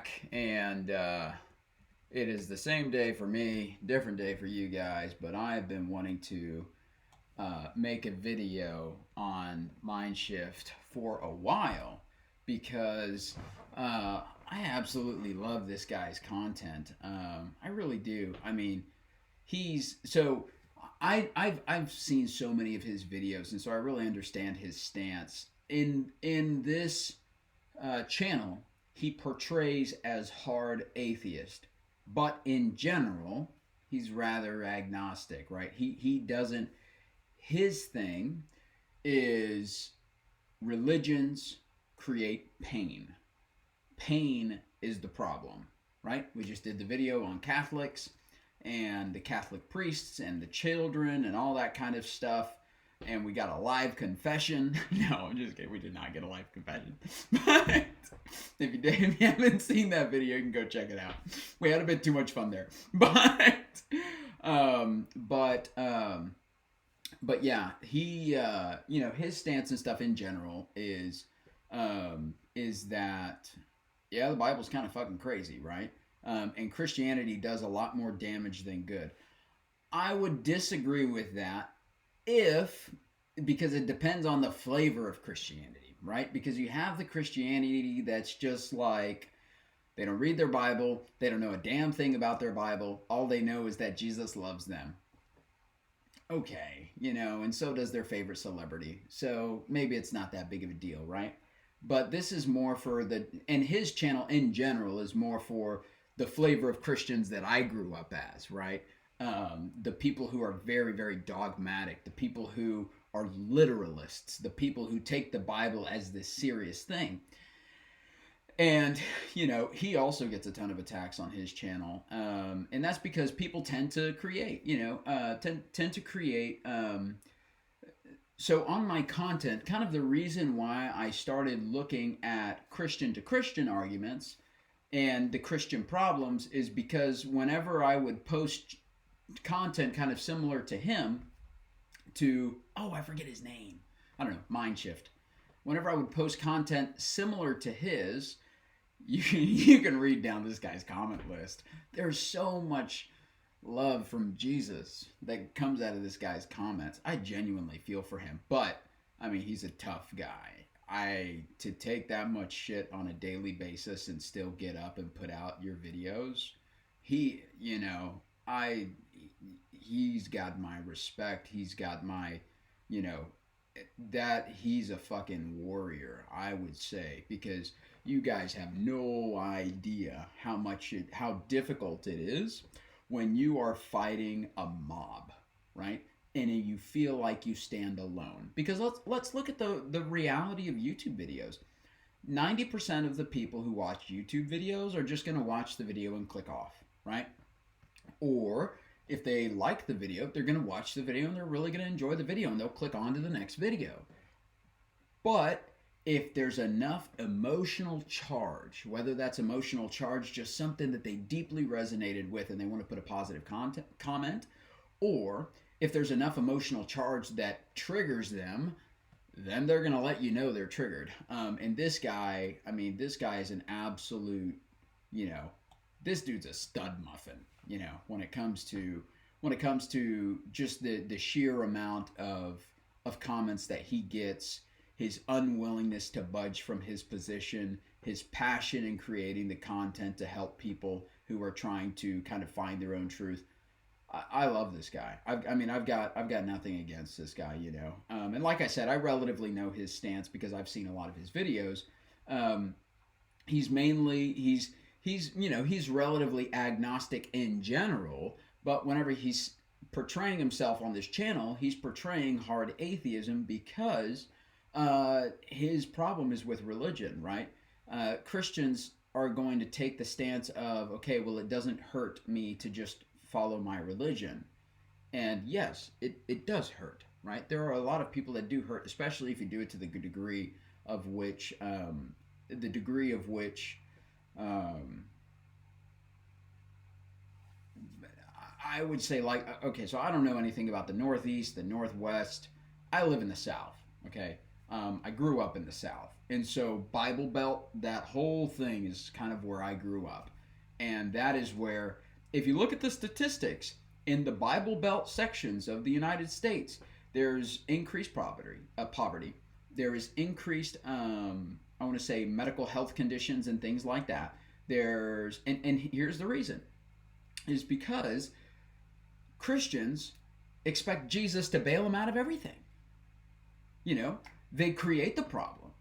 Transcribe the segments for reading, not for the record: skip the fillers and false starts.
back, and it is the same day for me, different day for you guys, but I've been wanting to make a video on mind shift for a while because I absolutely love this guy's content. I really do. I mean, he's so I've seen so many of his videos, and so I really understand his stance. In this channel, he portrays as hard atheist, but in general, he's rather agnostic, right? He doesn't. His thing is religions create pain. Pain is the problem, right? We just did the video on Catholics and the Catholic priests and the children and all that kind of stuff. And we got a live confession. No, I'm just kidding. We did not get a live confession. But if you haven't seen that video, you can go check it out. We had a bit too much fun there. But yeah, he his stance and stuff in general is that the Bible's kind of fucking crazy, right? And Christianity does a lot more damage than good. I would disagree with that because it depends on the flavor of Christianity, right? Because you have the Christianity that's just like, they don't read their Bible, they don't know a damn thing about their Bible, all they know is that Jesus loves them. Okay, and so does their favorite celebrity. So maybe it's not that big of a deal, right? But this is more for and his channel in general is more for the flavor of Christians that I grew up as, right? The people who are very, very dogmatic, the people who are literalists, the people who take the Bible as this serious thing. And, he also gets a ton of attacks on his channel. And that's because people tend to create, tend to create. So on my content, kind of the reason why I started looking at Christian to Christian arguments and the Christian problems is because whenever I would post content kind of similar to him I forget his name. I don't know, Mindshift. Whenever I would post content similar to his, you can read down this guy's comment list. There's so much love from Jesus that comes out of this guy's comments. I genuinely feel for him, but I mean, he's a tough guy. To take that much shit on a daily basis and still get up and put out your videos, he's got my respect. He's got my, that he's a fucking warrior, I would say, because you guys have no idea how difficult it is when you are fighting a mob, right? And you feel like you stand alone. Because let's look at the reality of YouTube videos. 90% of the people who watch YouTube videos are just going to watch the video and click off, right? Or if they like the video, they're going to watch the video and they're really going to enjoy the video and they'll click on to the next video. But if there's enough emotional charge, whether that's emotional charge, just something that they deeply resonated with and they want to put a positive comment, or if there's enough emotional charge that triggers them, then they're going to let you know they're triggered. And this guy is an absolute, this dude's a stud muffin, when it comes to just the sheer amount of comments that he gets, his unwillingness to budge from his position, his passion in creating the content to help people who are trying to kind of find their own truth. I love this guy. I've got nothing against this guy, And like I said, I relatively know his stance because I've seen a lot of his videos. He's relatively agnostic in general, but whenever he's portraying himself on this channel, he's portraying hard atheism because his problem is with religion, right? Christians are going to take the stance of, okay, well, it doesn't hurt me to just follow my religion. And yes, it does hurt, right? There are a lot of people that do hurt, especially if you do it to the degree of which I would say, like, okay, so I don't know anything about the Northeast, the Northwest. I live in the South, okay? I grew up in the South. And so Bible Belt, that whole thing is kind of where I grew up. And that is where, if you look at the statistics, in the Bible Belt sections of the United States, there's increased poverty. There is increased, I want to say, medical health conditions and things like that. And here's the reason, is because Christians expect Jesus to bail them out of everything. You know, they create the problem,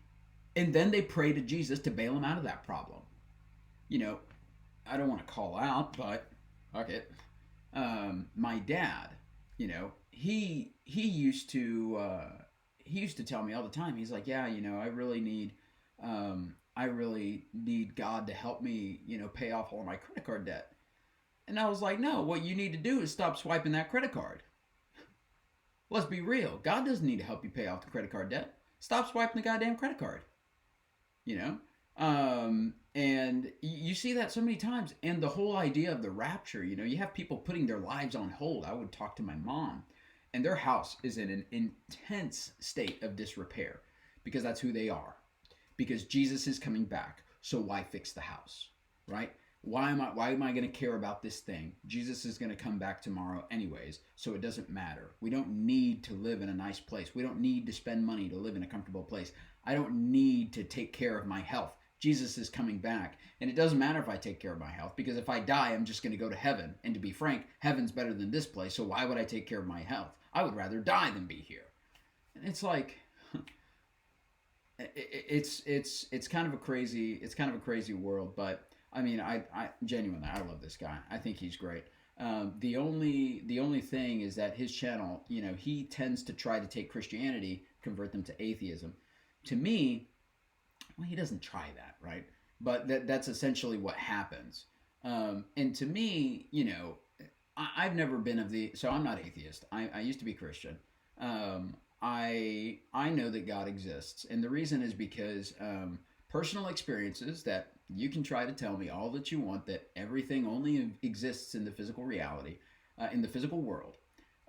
and then they pray to Jesus to bail them out of that problem. You know, I don't want to call out, but fuck it. My dad, you know, he used to tell me all the time. He's like, yeah, you know, I really need God to help me, you know, pay off all my credit card debt. And I was like, no, what you need to do is stop swiping that credit card. Let's be real. God doesn't need to help you pay off the credit card debt. Stop swiping the goddamn credit card. You know? And you see that so many times. And the whole idea of the rapture, you know, you have people putting their lives on hold. I would talk to my mom, and their house is in an intense state of disrepair because that's who they are. Because Jesus is coming back. So why fix the house, right? Why am I going to care about this thing? Jesus is going to come back tomorrow anyways, so it doesn't matter. We don't need to live in a nice place. We don't need to spend money to live in a comfortable place. I don't need to take care of my health. Jesus is coming back, and it doesn't matter if I take care of my health, because if I die, I'm just going to go to heaven. And to be frank, heaven's better than this place, so why would I take care of my health? I would rather die than be here. And it's like, it's kind of a crazy world, but I mean, I genuinely, I love this guy. I think he's great. The only thing is that his channel, you know, he tends to try to take Christianity, convert them to atheism. To me, well, he doesn't try that, right? But that's essentially what happens. And to me, you know, I've never been so I'm not atheist. I used to be Christian. I know that God exists, and the reason is because personal experiences that you can try to tell me all that you want, that everything only exists in the physical reality, in the physical world,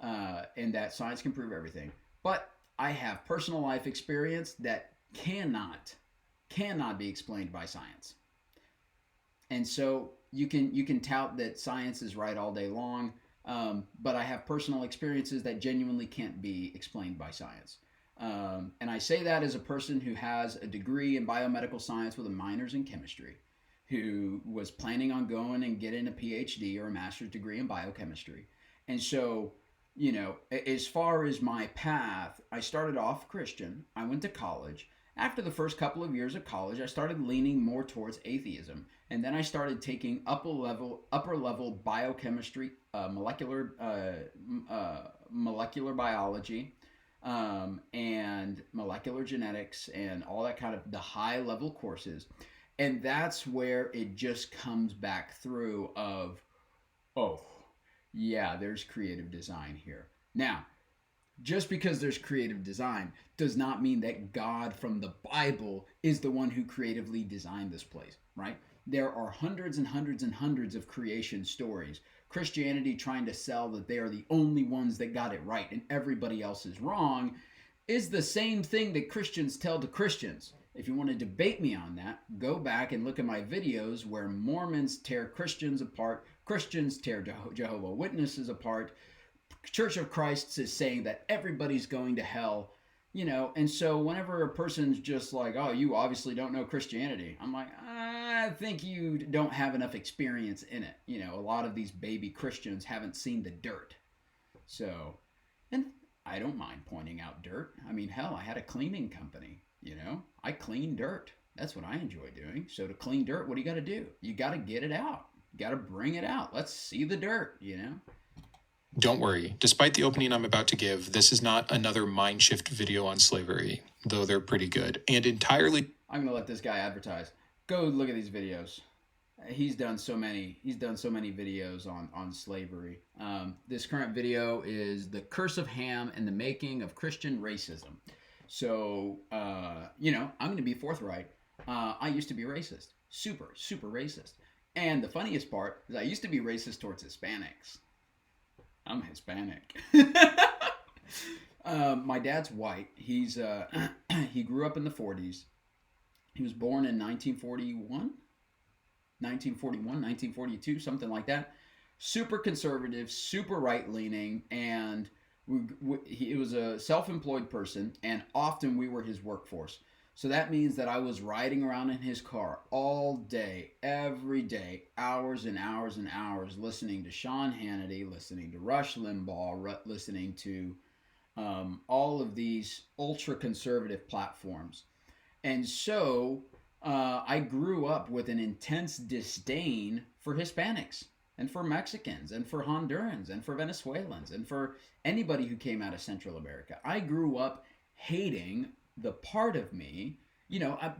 and that science can prove everything. But I have personal life experience that cannot be explained by science. And so you can tout that science is right all day long, but I have personal experiences that genuinely can't be explained by science. And I say that as a person who has a degree in biomedical science with a minors in chemistry, who was planning on going and getting a PhD or a master's degree in biochemistry. And so, you know, as far as my path, I started off Christian. I went to college. After the first couple of years of college, I started leaning more towards atheism. And then I started taking upper level biochemistry, molecular biology, and molecular genetics, and all that kind of the high level courses. And that's where it just comes back through of, oh, yeah, there's creative design here. Now, just because there's creative design does not mean that God from the Bible is the one who creatively designed this place, right? There are hundreds and hundreds and hundreds of creation stories. Christianity trying to sell that they are the only ones that got it right and everybody else is wrong is the same thing that Christians tell to Christians. If you want to debate me on that, go back and look at my videos where Mormons tear Christians apart, Christians tear Jehovah's Witnesses apart, Church of Christ is saying that everybody's going to hell, you know. And so whenever a person's just like, oh, you obviously don't know Christianity, I'm like, I think you don't have enough experience in it. You know, a lot of these baby Christians haven't seen the dirt. So, and I don't mind pointing out dirt. I mean, hell, I had a cleaning company, you know. I clean dirt. That's what I enjoy doing. So to clean dirt, what do you got to do? You got to get it out. You got to bring it out. Let's see the dirt, you know. Don't worry, despite the opening I'm about to give, this is not another Mindshift video on slavery, though they're pretty good, and entirely... I'm going to let this guy advertise. Go look at these videos. He's done so many videos on slavery. This current video is The Curse of Ham and the Making of Christian Racism. So, you know, I'm going to be forthright. I used to be racist. Super, super racist. And the funniest part is I used to be racist towards Hispanics. I'm Hispanic. My dad's white. He's he grew up in the 40s. He was born in 1941, 1942, something like that. Super conservative, super right leaning, and he was a self employed person, and often we were his workforce. So that means that I was riding around in his car all day, every day, hours and hours and hours, listening to Sean Hannity, listening to Rush Limbaugh, listening to all of these ultra conservative platforms. And so I grew up with an intense disdain for Hispanics and for Mexicans and for Hondurans and for Venezuelans and for anybody who came out of Central America. I grew up hating the part of me,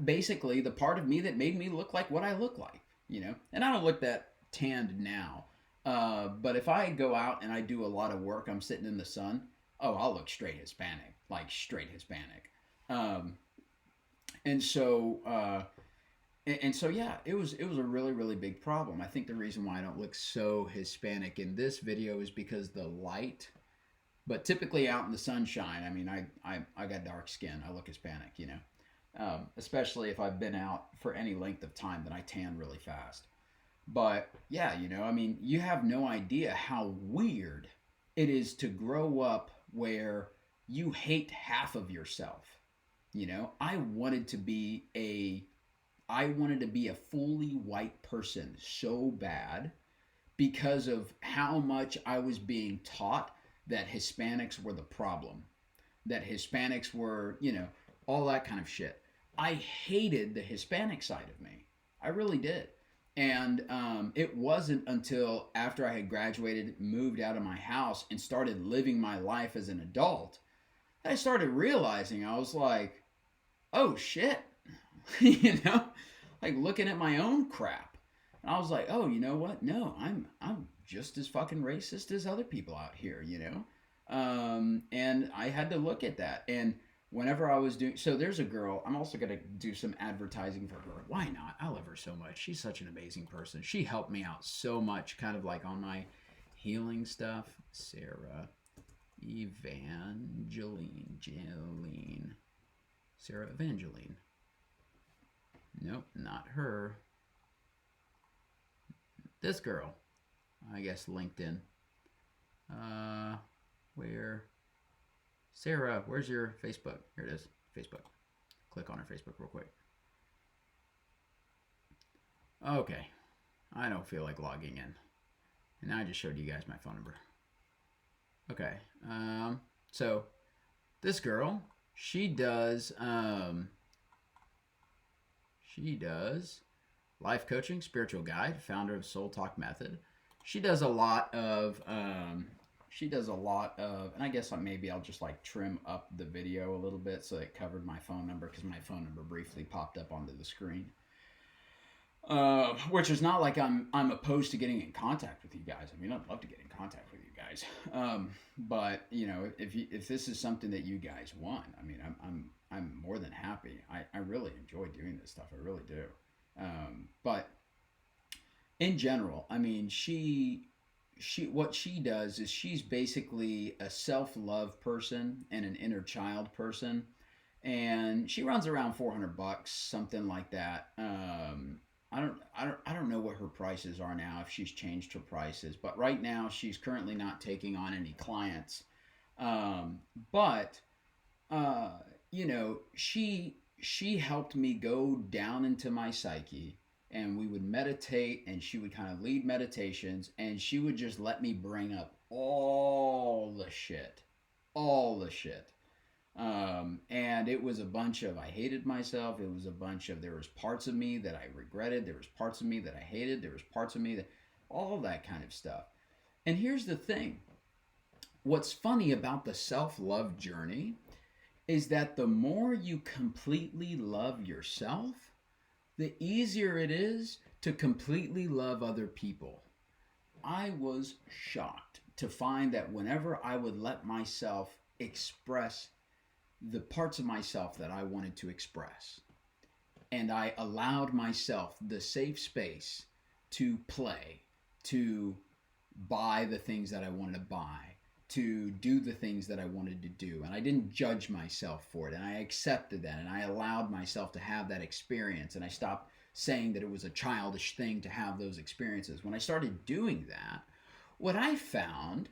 basically the part of me that made me look like what I look like. And I don't look that tanned now. But if I go out and I do a lot of work, I'm sitting in the sun, oh, I'll look straight Hispanic, like straight Hispanic. Um, and so yeah, it was a really really big problem. I think the reason why I don't look so Hispanic in this video is because the light. But typically out in the sunshine, I mean, I got dark skin. I look Hispanic. Especially if I've been out for any length of time, then I tan really fast. But yeah, I mean, you have no idea how weird it is to grow up where you hate half of yourself. I wanted to be a fully white person so bad because of how much I was being taught that Hispanics were the problem, that Hispanics were, all that kind of shit. I hated the Hispanic side of me. I really did. And it wasn't until after I had graduated, moved out of my house, and started living my life as an adult that I started realizing I was like, oh shit, like looking at my own crap. And I was like, oh, you know what? No, I'm just as fucking racist as other people out here. And I had to look at that. And whenever I was doing, so there's a girl, I'm also going to do some advertising for her. Why not? I love her so much. She's such an amazing person. She helped me out so much, kind of like on my healing stuff. Sarah Evangeline. Nope, not her. This girl. I guess LinkedIn. Where? Sarah, where's your Facebook? Here it is. Facebook. Click on her Facebook real quick. Okay. I don't feel like logging in. And I just showed you guys my phone number. Okay. So this girl, she does life coaching, spiritual guide, founder of Soul Talk Method. She does a lot of and I guess maybe I'll just like trim up the video a little bit so it covered my phone number, because my phone number briefly popped up onto the screen. Which is not like I'm opposed to getting in contact with you guys. I mean, I'd love to get in contact with you guys. But if this is something that you guys want, I mean, I'm more than happy. I really enjoy doing this stuff. I really do. But in general, I mean, what she does is she's basically a self-love person and an inner child person, and she runs around $400, something like that. I don't know what her prices are now, if she's changed her prices, but right now she's currently not taking on any clients. But she helped me go down into my psyche, and we would meditate, and she would kind of lead meditations, and she would just let me bring up all the shit. And it was a bunch of, I hated myself. It was a bunch of, there was parts of me that I regretted. There was parts of me that I hated. There was parts of me that, all that kind of stuff. And here's the thing. What's funny about the self-love journey is that the more you completely love yourself, the easier it is to completely love other people. I was shocked to find that whenever I would let myself express the parts of myself that I wanted to express, and I allowed myself the safe space to play, to buy the things that I wanted to buy, to do the things that I wanted to do. And I didn't judge myself for it. And I accepted that. And I allowed myself to have that experience. And I stopped saying that it was a childish thing to have those experiences. When I started doing that, what I found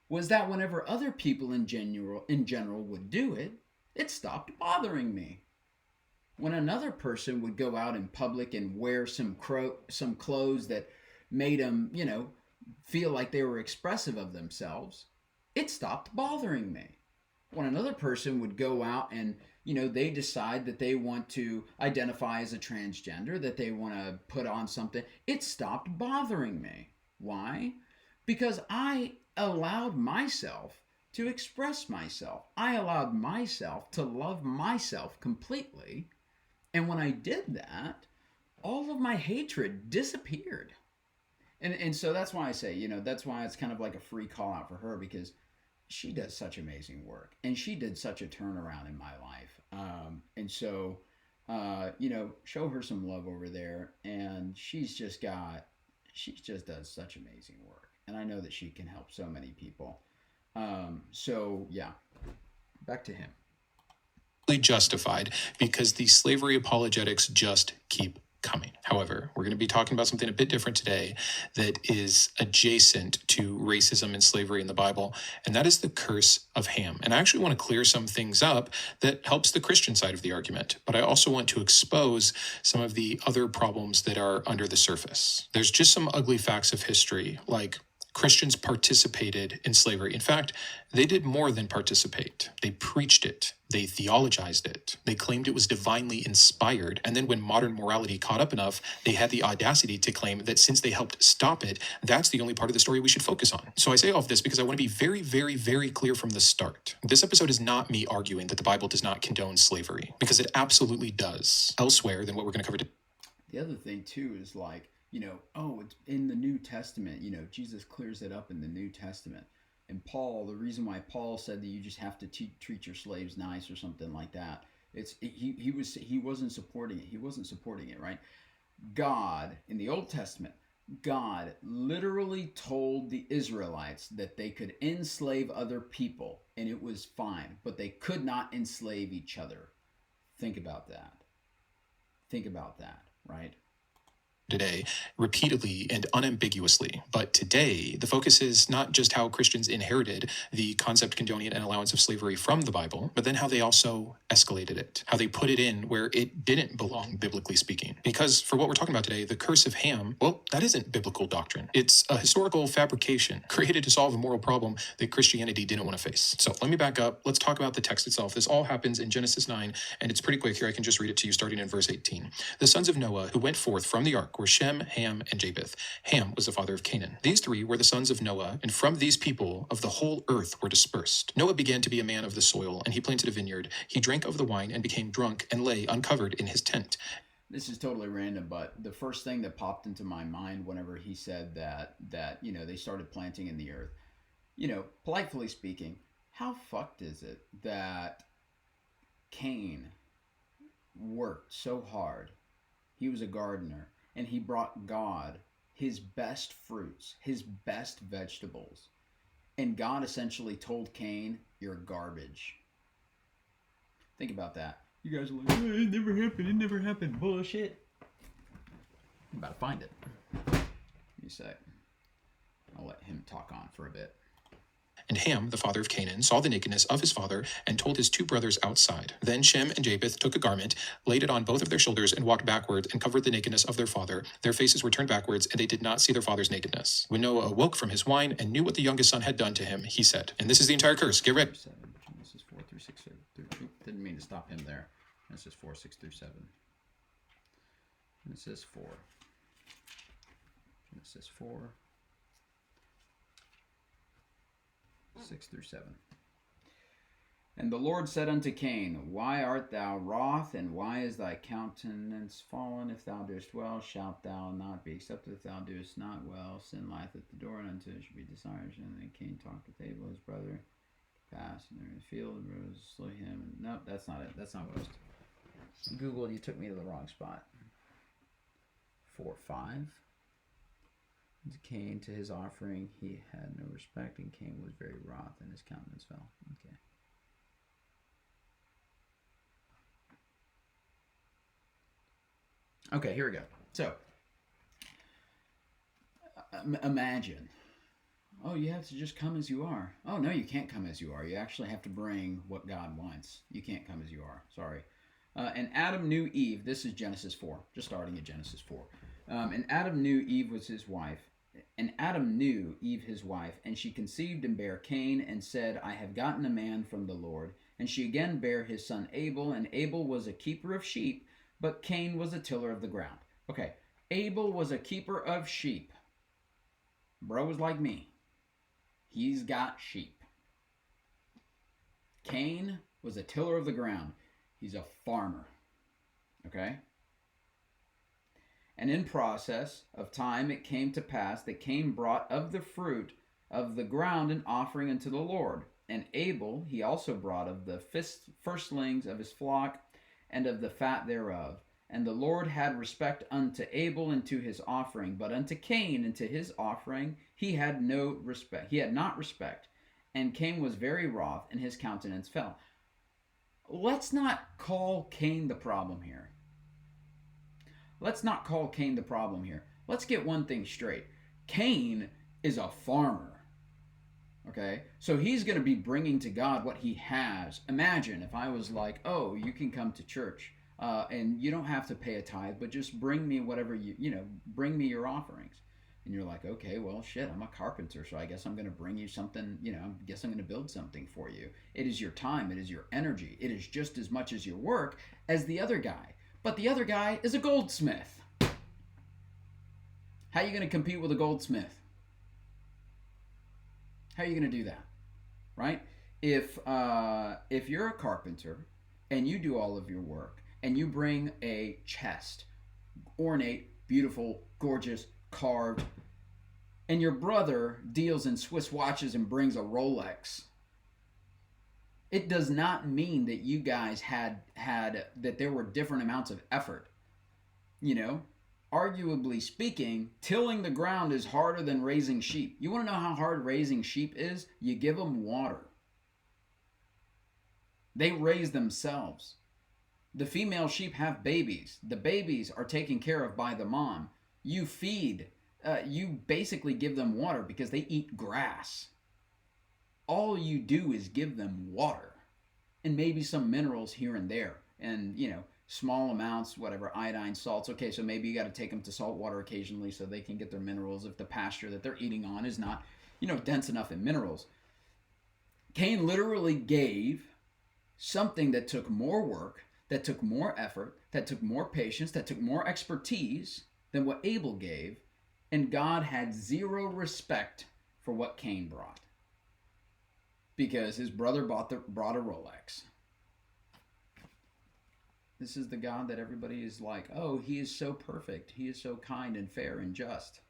was that whenever other people in general would do it, it stopped bothering me. When another person would go out in public and wear some clothes that made them, feel like they were expressive of themselves, it stopped bothering me. When another person would go out and, they decide that they want to identify as a transgender, that they want to put on something, it stopped bothering me. Why? Because I allowed myself to express myself. I allowed myself to love myself completely. And when I did that, all of my hatred disappeared. And so that's why I say, that's why it's kind of like a free call out for her, because she does such amazing work and she did such a turnaround in my life. And so, show her some love over there. And she just does such amazing work. And I know that she can help so many people. So yeah, back to him. Justified because the slavery apologetics just keep coming. However, we're going to be talking about something a bit different today that is adjacent to racism and slavery in the Bible, and that is the curse of Ham. And I actually want to clear some things up that helps the Christian side of the argument, but I also want to expose some of the other problems that are under the surface. There's just some ugly facts of history, like Christians participated in slavery. In fact, they did more than participate. They preached it. They theologized it. They claimed it was divinely inspired. And then when modern morality caught up enough, they had the audacity to claim that since they helped stop it, that's the only part of the story we should focus on. So I say all of this because I want to be very, very, very clear from the start. This episode is not me arguing that the Bible does not condone slavery, because it absolutely does, elsewhere than what we're going to cover today. The other thing, too, is like, it's in the New Testament. Jesus clears it up in the New Testament. And Paul, the reason why Paul said that you just have to treat your slaves nice or something like that, he wasn't supporting it. He wasn't supporting it, right? God, in the Old Testament, God literally told the Israelites that they could enslave other people, and it was fine, but they could not enslave each other. Think about that. Think about that, right? Today, repeatedly and unambiguously. But today, the focus is not just how Christians inherited the concept, condoning, and allowance of slavery from the Bible, but then how they also escalated it, how they put it in where it didn't belong, biblically speaking. Because for what we're talking about today, the curse of Ham, well, that isn't biblical doctrine. It's a historical fabrication created to solve a moral problem that Christianity didn't want to face. So let me back up. Let's talk about the text itself. This all happens in Genesis 9, and it's pretty quick here. I can just read it to you starting in verse 18. The sons of Noah who went forth from the ark were Shem, Ham, and Japheth. Ham was the father of Canaan. These three were the sons of Noah, and from these people of the whole earth were dispersed. Noah began to be a man of the soil, and he planted a vineyard. He drank of the wine and became drunk and lay uncovered in his tent. This is totally random, but the first thing that popped into my mind whenever he said that they started planting in the earth, politely speaking, how fucked is it that Cain worked so hard? He was a gardener, and he brought God his best fruits, his best vegetables. And God essentially told Cain, you're garbage. Think about that. You guys are like, oh, it never happened, bullshit. I'm about to find it. You say. I'll let him talk on for a bit. And Ham, the father of Canaan, saw the nakedness of his father and told his two brothers outside. Then Shem and Japheth took a garment, laid it on both of their shoulders, and walked backwards and covered the nakedness of their father. Their faces were turned backwards, and they did not see their father's nakedness. When Noah awoke from his wine and knew what the youngest son had done to him, he said, and this is the entire curse, get ready. Genesis 4 through 6. Didn't mean to stop him there. Genesis 4, 6 through 7. Genesis 4. Genesis 4. 6 through 7. And the Lord said unto Cain, why art thou wroth, and why is thy countenance fallen? If thou doest well, shalt thou not be accepted. If thou doest not well, sin lieth at the door, and unto it shall be desired. And then Cain talked with Abel, his brother, passed in the field, and rose to slay him. And nope, that's not it. That's not what I was. Google, you took me to the wrong spot. 4, 5. Cain to his offering, he had no respect, and Cain was very wroth, and his countenance fell. Okay, here we go. So, imagine. Oh, you have to just come as you are. Oh, no, you can't come as you are. You actually have to bring what God wants. You can't come as you are. Sorry. And Adam knew Eve. This is Genesis 4, just starting at Genesis 4. And Adam knew Eve was his wife. And Adam knew Eve his wife, and she conceived and bare Cain, and said, I have gotten a man from the Lord. And she again bare his son Abel, and Abel was a keeper of sheep, but Cain was a tiller of the ground. Okay, Abel was a keeper of sheep. Bro was like me. He's got sheep. Cain was a tiller of the ground. He's a farmer. Okay? And in process of time it came to pass that Cain brought of the fruit of the ground an offering unto the Lord. And Abel he also brought of the firstlings of his flock and of the fat thereof. And the Lord had respect unto Abel and to his offering, but unto Cain and to his offering he had no respect. He had not respect. And Cain was very wroth, and his countenance fell. Let's not call Cain the problem here. Let's not call Cain the problem here. Let's get one thing straight. Cain is a farmer. Okay? So he's going to be bringing to God what he has. Imagine if I was like, oh, you can come to church. And you don't have to pay a tithe, but just bring me whatever bring me your offerings. And you're like, okay, well, shit, I'm a carpenter, so I guess I'm going to bring you something, I guess I'm going to build something for you. It is your time, it is your energy, it is just as much as your work as the other guy. But the other guy is a goldsmith. How are you going to compete with a goldsmith? How are you going to do that? Right? If you're a carpenter and you do all of your work, and you bring a chest, ornate, beautiful, gorgeous, carved, and your brother deals in Swiss watches and brings a Rolex, it does not mean that you guys had that there were different amounts of effort. Arguably speaking, tilling the ground is harder than raising sheep. You want to know how hard raising sheep is? You give them water. They raise themselves. The female sheep have babies. The babies are taken care of by the mom. You feed. You basically give them water because they eat grass. All you do is give them water. And maybe some minerals here and there. And, small amounts, whatever, iodine, salts. Okay, so maybe you got to take them to salt water occasionally so they can get their minerals if the pasture that they're eating on is not, dense enough in minerals. Cain literally gave something that took more work, that took more effort, that took more patience, that took more expertise than what Abel gave, and God had zero respect for what Cain brought. Because his brother brought a Rolex. This is the God that everybody is like, oh, he is so perfect. He is so kind and fair and just.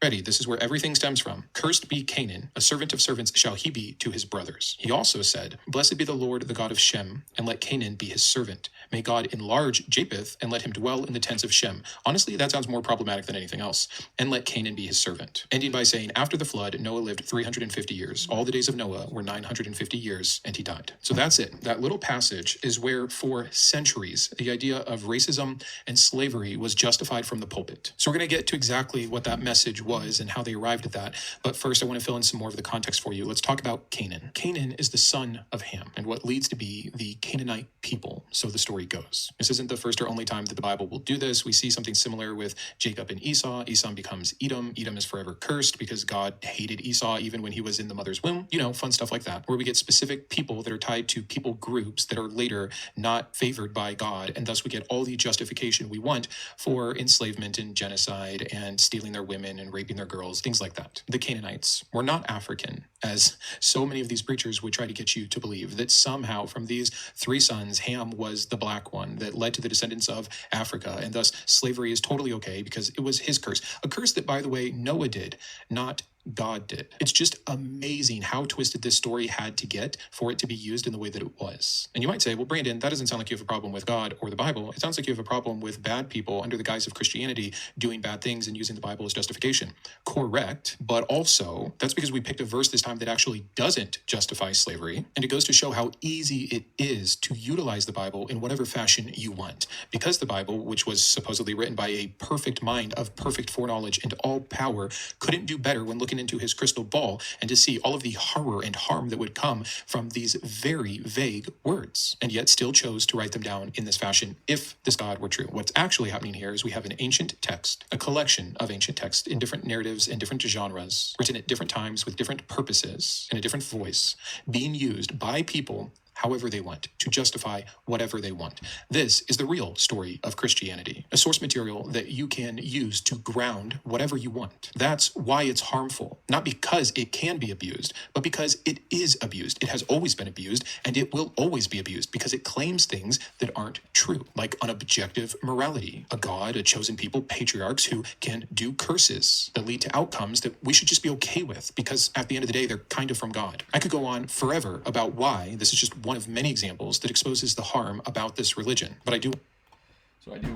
Ready, this is where everything stems from. Cursed be Canaan, a servant of servants shall he be to his brothers. He also said, Blessed be the Lord, the God of Shem, and let Canaan be his servant. May God enlarge Japheth, and let him dwell in the tents of Shem. Honestly, that sounds more problematic than anything else. And let Canaan be his servant. Ending by saying, after the flood, Noah lived 350 years. All the days of Noah were 950 years, and he died. So that's it. That little passage is where, for centuries, the idea of racism and slavery was justified from the pulpit. So we're going to get to exactly what that message was and how they arrived at that. But first, I want to fill in some more of the context for you. Let's talk about Canaan. Canaan is the son of Ham and what leads to be the Canaanite people. So the story goes. This isn't the first or only time that the Bible will do this. We see something similar with Jacob and Esau. Esau becomes Edom. Edom is forever cursed because God hated Esau even when he was in the mother's womb. Fun stuff like that, where we get specific people that are tied to people groups that are later not favored by God. And thus we get all the justification we want for enslavement and genocide and stealing their women and raping their girls, things like that. The Canaanites were not African, as so many of these preachers would try to get you to believe, that somehow from these three sons, Ham was the black one that led to the descendants of Africa, and thus slavery is totally okay because it was his curse. A curse that, by the way, Noah did, not God did. It's just amazing how twisted this story had to get for it to be used in the way that it was. And you might say, well, Brandon, that doesn't sound like you have a problem with God or the Bible. It sounds like you have a problem with bad people under the guise of Christianity doing bad things and using the Bible as justification. Correct. But also, that's because we picked a verse this time that actually doesn't justify slavery. And it goes to show how easy it is to utilize the Bible in whatever fashion you want. Because the Bible, which was supposedly written by a perfect mind of perfect foreknowledge and all power, couldn't do better when looking into his crystal ball and to see all of the horror and harm that would come from these very vague words, and yet still chose to write them down in this fashion if this God were true. What's actually happening here is we have an ancient text, a collection of ancient texts in different narratives and different genres, written at different times with different purposes and a different voice, being used by people however they want, to justify whatever they want. This is the real story of Christianity, a source material that you can use to ground whatever you want. That's why it's harmful, not because it can be abused, but because it is abused. It has always been abused, and it will always be abused because it claims things that aren't true, like unobjective morality, a God, a chosen people, patriarchs who can do curses that lead to outcomes that we should just be okay with because at the end of the day, they're kind of from God. I could go on forever about why this is just one of many examples that exposes the harm about this religion. But I do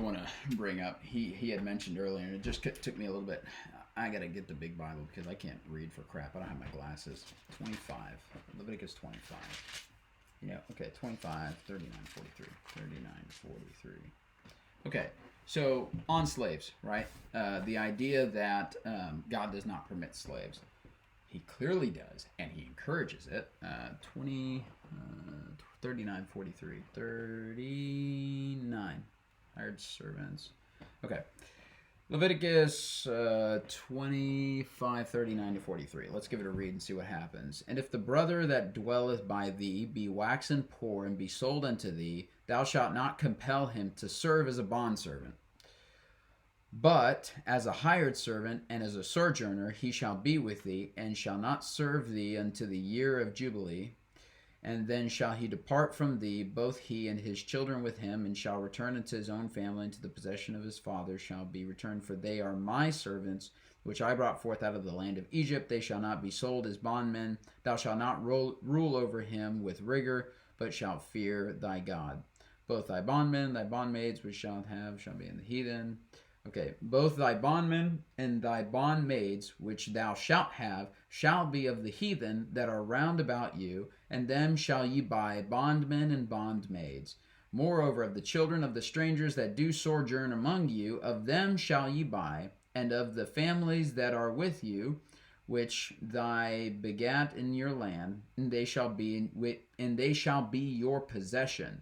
want to bring up, he had mentioned earlier, and it just took me a little bit. I got to get the big Bible because I can't read for crap. I don't have my glasses. 25. Leviticus 25. Yeah, okay, 25, 39, 43. 39, 43. Okay, so on slaves, right? The idea that God does not permit slaves. He clearly does, and he encourages it. 39, 43. 39. Hired servants. Okay. Leviticus 25, 39 to 43. Let's give it a read and see what happens. And if the brother that dwelleth by thee be waxen poor and be sold unto thee, thou shalt not compel him to serve as a bondservant. But as a hired servant and as a sojourner he shall be with thee, and shall not serve thee unto the year of Jubilee. And then shall he depart from thee, both he and his children with him, and shall return unto his own family, and to the possession of his father shall be returned. For they are my servants, which I brought forth out of the land of Egypt. They shall not be sold as bondmen. Thou shalt not rule over him with rigor, but shalt fear thy God. Both thy bondmen, thy bondmaids, which shalt have, shall be in the heathen. Okay, both thy bondmen and thy bondmaids, which thou shalt have, shall be of the heathen that are round about you, and them shall ye buy bondmen and bondmaids. Moreover, of the children of the strangers that do sojourn among you, of them shall ye buy, and of the families that are with you, which thy begat in your land, and they shall be your possession,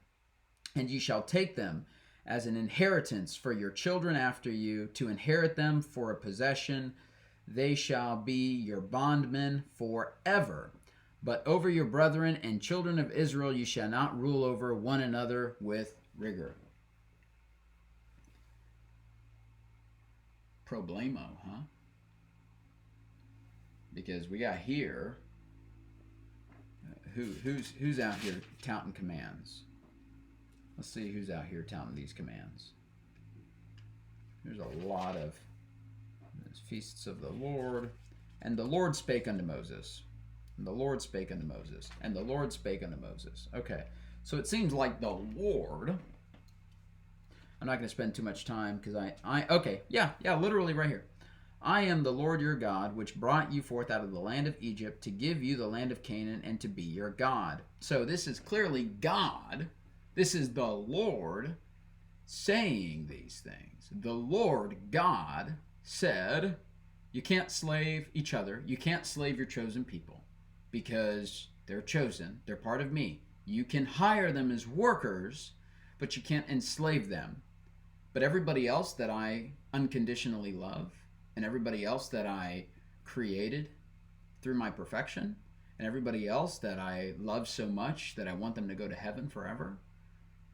and ye shall take them as an inheritance for your children after you, to inherit them for a possession. They shall be your bondmen forever. But over your brethren and children of Israel you shall not rule over one another with rigor. Problemo, huh? Because we got here, who's out here touting commands? Let's see who's out here touting these commands. There's a lot of feasts of the Lord. And the Lord spake unto Moses. And the Lord spake unto Moses. And the Lord spake unto Moses. Okay, so it seems like the Lord. I'm not going to spend too much time because literally right here. I am the Lord your God, which brought you forth out of the land of Egypt to give you the land of Canaan and to be your God. So this is clearly God. This is the Lord saying these things. The Lord God said, you can't slave each other. You can't slave your chosen people because they're chosen. They're part of me. You can hire them as workers, but you can't enslave them. But everybody else that I unconditionally love, and everybody else that I created through my perfection, and everybody else that I love so much that I want them to go to heaven forever,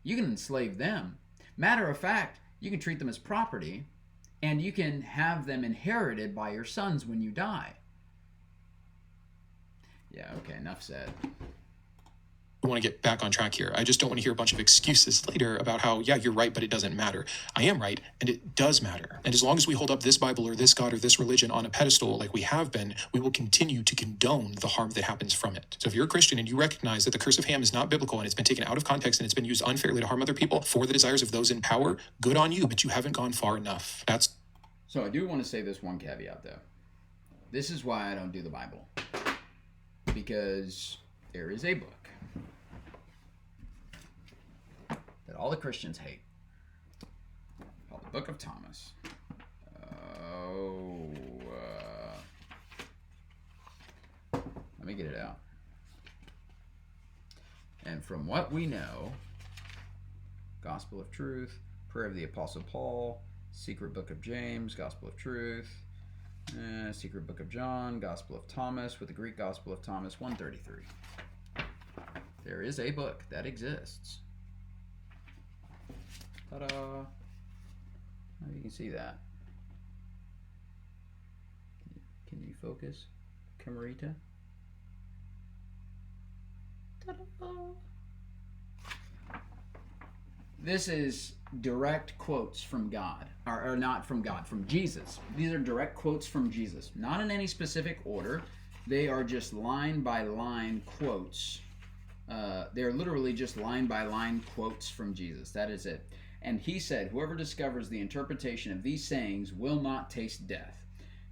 you can enslave them. Matter of fact, you can treat them as property, and you can have them inherited by your sons when you die. Yeah, okay, enough said. want to get back on track here. I just don't want to hear a bunch of excuses later about how, yeah, you're right, but it doesn't matter. I am right, and it does matter. And as long as we hold up this Bible or this God or this religion on a pedestal like we have been, we will continue to condone the harm that happens from it. So if you're a Christian and you recognize that the curse of Ham is not biblical and it's been taken out of context and it's been used unfairly to harm other people for the desires of those in power, good on you, but you haven't gone far enough. So I do want to say this one caveat, though. This is why I don't do the Bible. Because there is a book that all the Christians hate, called the Book of Thomas. Let me get it out. And from what we know, Gospel of Truth, Prayer of the Apostle Paul, Secret Book of James, Gospel of Truth, Secret Book of John, Gospel of Thomas, with the Greek Gospel of Thomas, 133. There is a book that exists. Ta-da! You can see that. Can you focus, Camarita? Ta-da! This is direct quotes from God, or not from God, from Jesus. These are direct quotes from Jesus, not in any specific order. They are just line by line quotes. They're literally just line by line quotes from Jesus. That is it. And he said, whoever discovers the interpretation of these sayings will not taste death.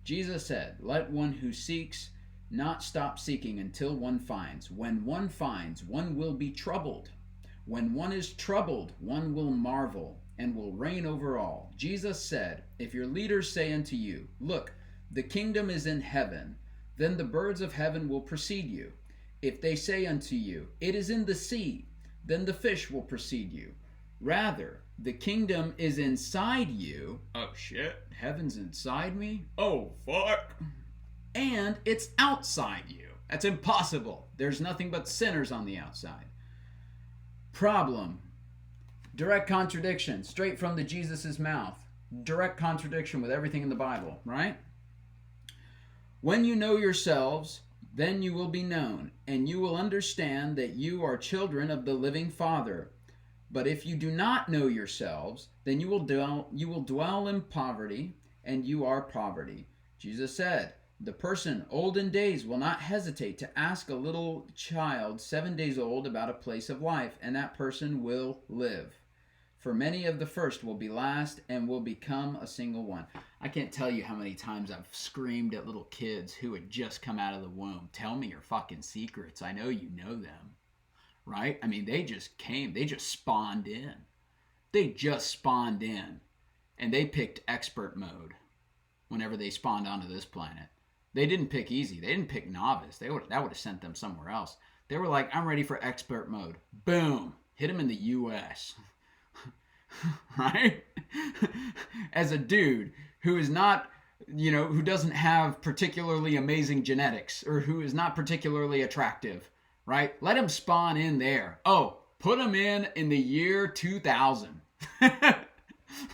Jesus said, let one who seeks not stop seeking until one finds. When one finds, one will be troubled. When one is troubled, one will marvel and will reign over all. Jesus said, if your leaders say unto you, look, the kingdom is in heaven, then the birds of heaven will precede you. If they say unto you, it is in the sea, then the fish will precede you. Rather, the kingdom is inside you. Oh shit, heaven's inside me? Oh fuck. And it's outside you. That's impossible. There's nothing but sinners on the outside. Problem. Direct contradiction, straight from the Jesus's mouth. Direct contradiction with everything in the Bible, right? When you know yourselves, then you will be known, and you will understand that you are children of the living Father. But if you do not know yourselves, then you will dwell in poverty, and you are poverty. Jesus said, the person old in days will not hesitate to ask a little child 7 days old about a place of life, and that person will live. For many of the first will be last and will become a single one. I can't tell you how many times I've screamed at little kids who had just come out of the womb. Tell me your fucking secrets. I know you know them. Right? I mean, they just came. They just spawned in. They just spawned in. And they picked expert mode whenever they spawned onto this planet. They didn't pick easy. They didn't pick novice. That would have sent them somewhere else. They were like, I'm ready for expert mode. Boom. Hit them in the U.S. Right? As a dude who is not, who doesn't have particularly amazing genetics or who is not particularly attractive, right? Let him spawn in there. Oh, put him in the year 2000.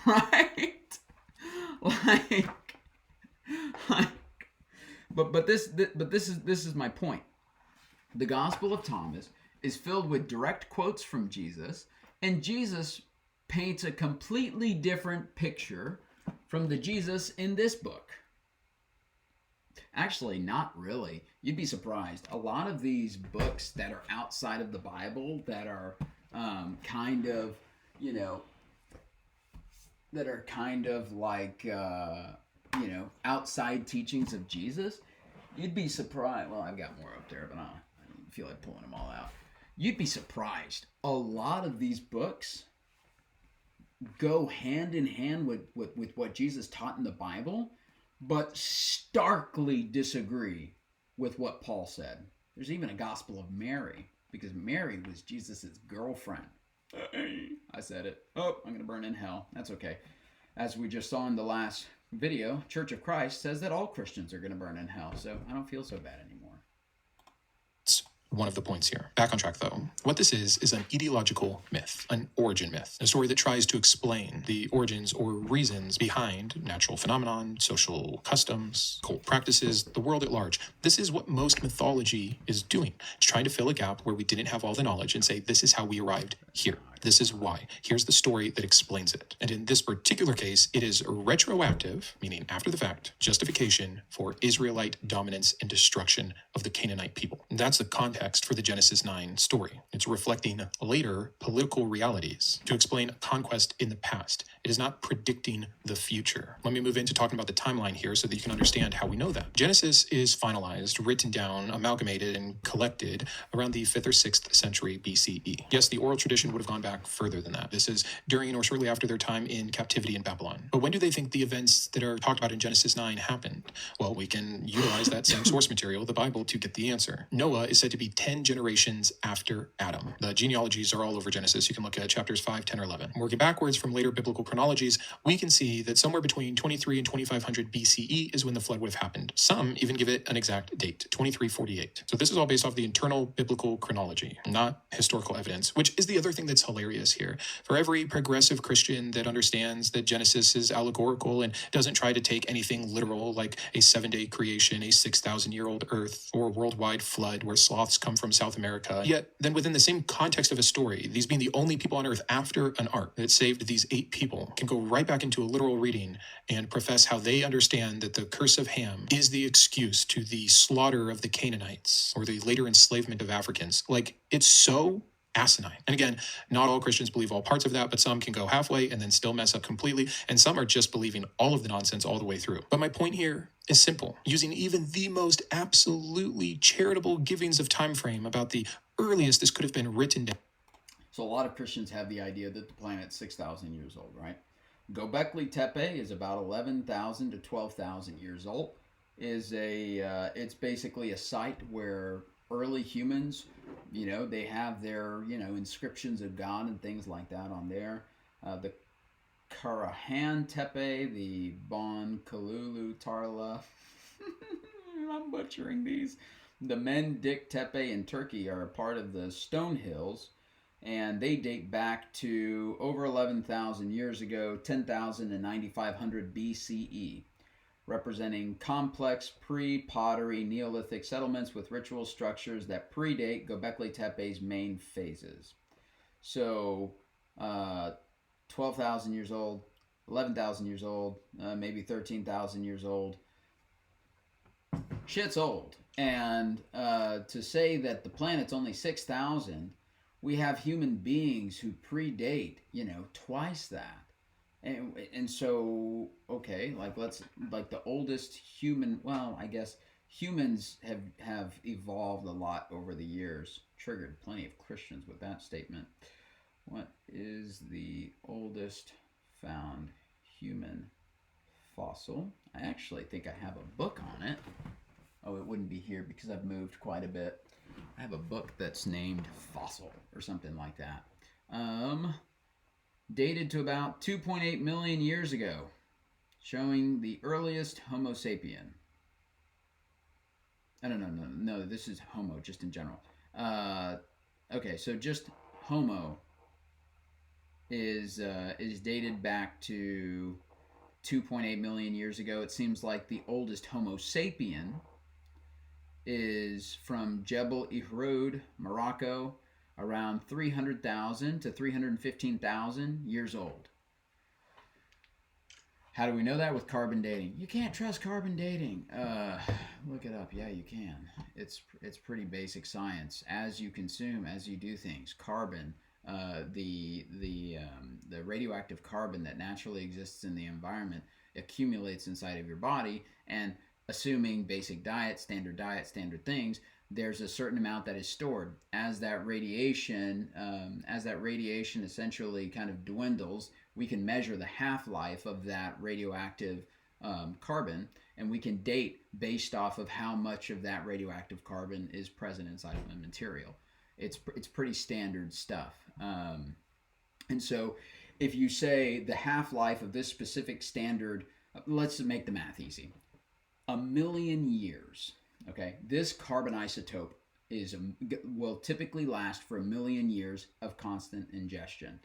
Right? But this is my point. The Gospel of Thomas is filled with direct quotes from Jesus, and Jesus paints a completely different picture from the Jesus in this book. Actually, not really. You'd be surprised. A lot of these books that are outside of the Bible, that are outside teachings of Jesus, you'd be surprised. Well, I've got more up there, but I don't feel like pulling them all out. You'd be surprised. A lot of these books go hand in hand with what Jesus taught in the Bible, but starkly disagree with what Paul said. There's even a Gospel of Mary, because Mary was Jesus's girlfriend. I said it. Oh, I'm going to burn in hell. That's okay. As we just saw in the last video, Church of Christ says that all Christians are going to burn in hell, so I don't feel so bad anymore. one of the points here. Back on track though. What this is an ideological myth, an origin myth, a story that tries to explain the origins or reasons behind natural phenomenon, social customs, cult practices, the world at large. This is what most mythology is doing. It's trying to fill a gap where we didn't have all the knowledge and say, this is how we arrived here. This is why. Here's the story that explains it. And in this particular case, it is retroactive, meaning after the fact, justification for Israelite dominance and destruction of the Canaanite people. And that's the context for the Genesis 9 story. It's reflecting later political realities to explain conquest in the past. It is not predicting the future. Let me move into talking about the timeline here so that you can understand how we know that. Genesis is finalized, written down, amalgamated, and collected around the 5th or 6th century BCE. Yes, the oral tradition would have gone back further than that. This is during or shortly after their time in captivity in Babylon. But when do they think the events that are talked about in Genesis 9 happened? Well, we can utilize that same source material, the Bible, to get the answer. Noah is said to be 10 generations after Adam. The genealogies are all over Genesis. You can look at chapters 5, 10, or 11. Working backwards from later biblical chronologies, we can see that somewhere between 23 and 2500 BCE is when the flood would have happened. Some even give it an exact date, 2348. So this is all based off the internal biblical chronology, not historical evidence, which is the other thing that's hilarious here. For every progressive Christian that understands that Genesis is allegorical and doesn't try to take anything literal like a 7-day creation, a 6,000-year-old earth, or a worldwide flood where sloths come from South America, yet then within the same context of a story, these being the only people on earth after an ark that saved these 8 people, can go right back into a literal reading and profess how they understand that the curse of Ham is the excuse to the slaughter of the Canaanites or the later enslavement of Africans. Like, it's so asinine. And again, not all Christians believe all parts of that, but some can go halfway and then still mess up completely, and some are just believing all of the nonsense all the way through. But my point here is simple. Using even the most absolutely charitable givings of time frame about the earliest this could have been written down. So a lot of Christians have the idea that the planet's 6,000 years old, right? Göbekli Tepe is about 11,000 to 12,000 years old. It's basically a site where early humans, they have their, inscriptions of God and things like that on there. The Karahan Tepe, the Bon Kalulu Tarla, I'm butchering these. The Mendik Tepe in Turkey are a part of the Stone Hills, and they date back to over 11,000 years ago, 10,000 and 9,500 BCE. Representing complex pre-pottery Neolithic settlements with ritual structures that predate Göbekli Tepe's main phases. So, 12,000 years old, 11,000 years old, maybe 13,000 years old. Shit's old. And to say that the planet's only 6,000, we have human beings who predate, twice that. And so, okay, like the oldest human, well, I guess humans have evolved a lot over the years. Triggered plenty of Christians with that statement. What is the oldest found human fossil? I actually think I have a book on it. Oh, it wouldn't be here because I've moved quite a bit. I have a book that's named Fossil or something like that. Dated to about 2.8 million years ago, showing the earliest Homo sapien. No, this is Homo just in general. Okay, so just Homo is dated back to 2.8 million years ago. It seems like the oldest Homo sapien is from Jebel Irhoud, Morocco, around 300,000 to 315,000 years old. How do we know that? With carbon dating. You can't trust carbon dating. Look it up. Yeah, you can. It's pretty basic science. As you consume, as you do things, carbon, the radioactive carbon that naturally exists in the environment accumulates inside of your body, and assuming basic diet, standard things, there's a certain amount that is stored. As that radiation essentially kind of dwindles, we can measure the half-life of that radioactive carbon, and we can date based off of how much of that radioactive carbon is present inside of the material. It's pretty standard stuff. And so if you say the half-life of this specific standard, let's make the math easy. 1,000,000 years. Okay, this carbon isotope will typically last for 1 million years of constant ingestion.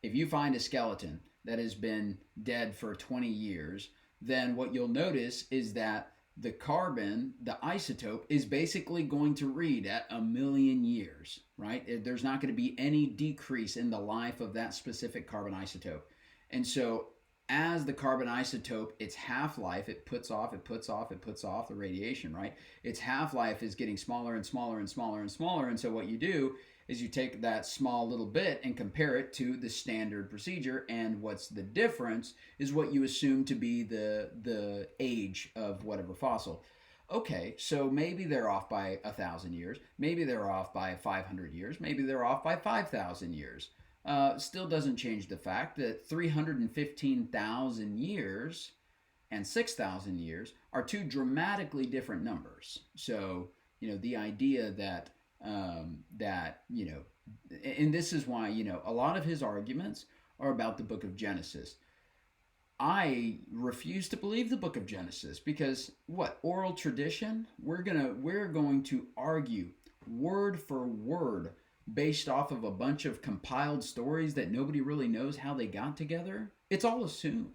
If you find a skeleton that has been dead for 20 years, then what you'll notice is that the carbon, the isotope, is basically going to read at 1 million years, right? There's not going to be any decrease in the life of that specific carbon isotope. And so as the carbon isotope, its half-life, it puts off the radiation, right? Its half-life is getting smaller and smaller and smaller and smaller. And so what you do is you take that small little bit and compare it to the standard procedure. And what's the difference is what you assume to be the age of whatever fossil. Okay, so maybe they're off by 1,000 years. Maybe they're off by 500 years. Maybe they're off by 5,000 years. Still doesn't change the fact that 315,000 years and 6,000 years are two dramatically different numbers. So, the idea that, and this is why, a lot of his arguments are about the book of Genesis. I refuse to believe the book of Genesis because oral tradition? We're going to argue word for word based off of a bunch of compiled stories that nobody really knows how they got together. It's all assumed.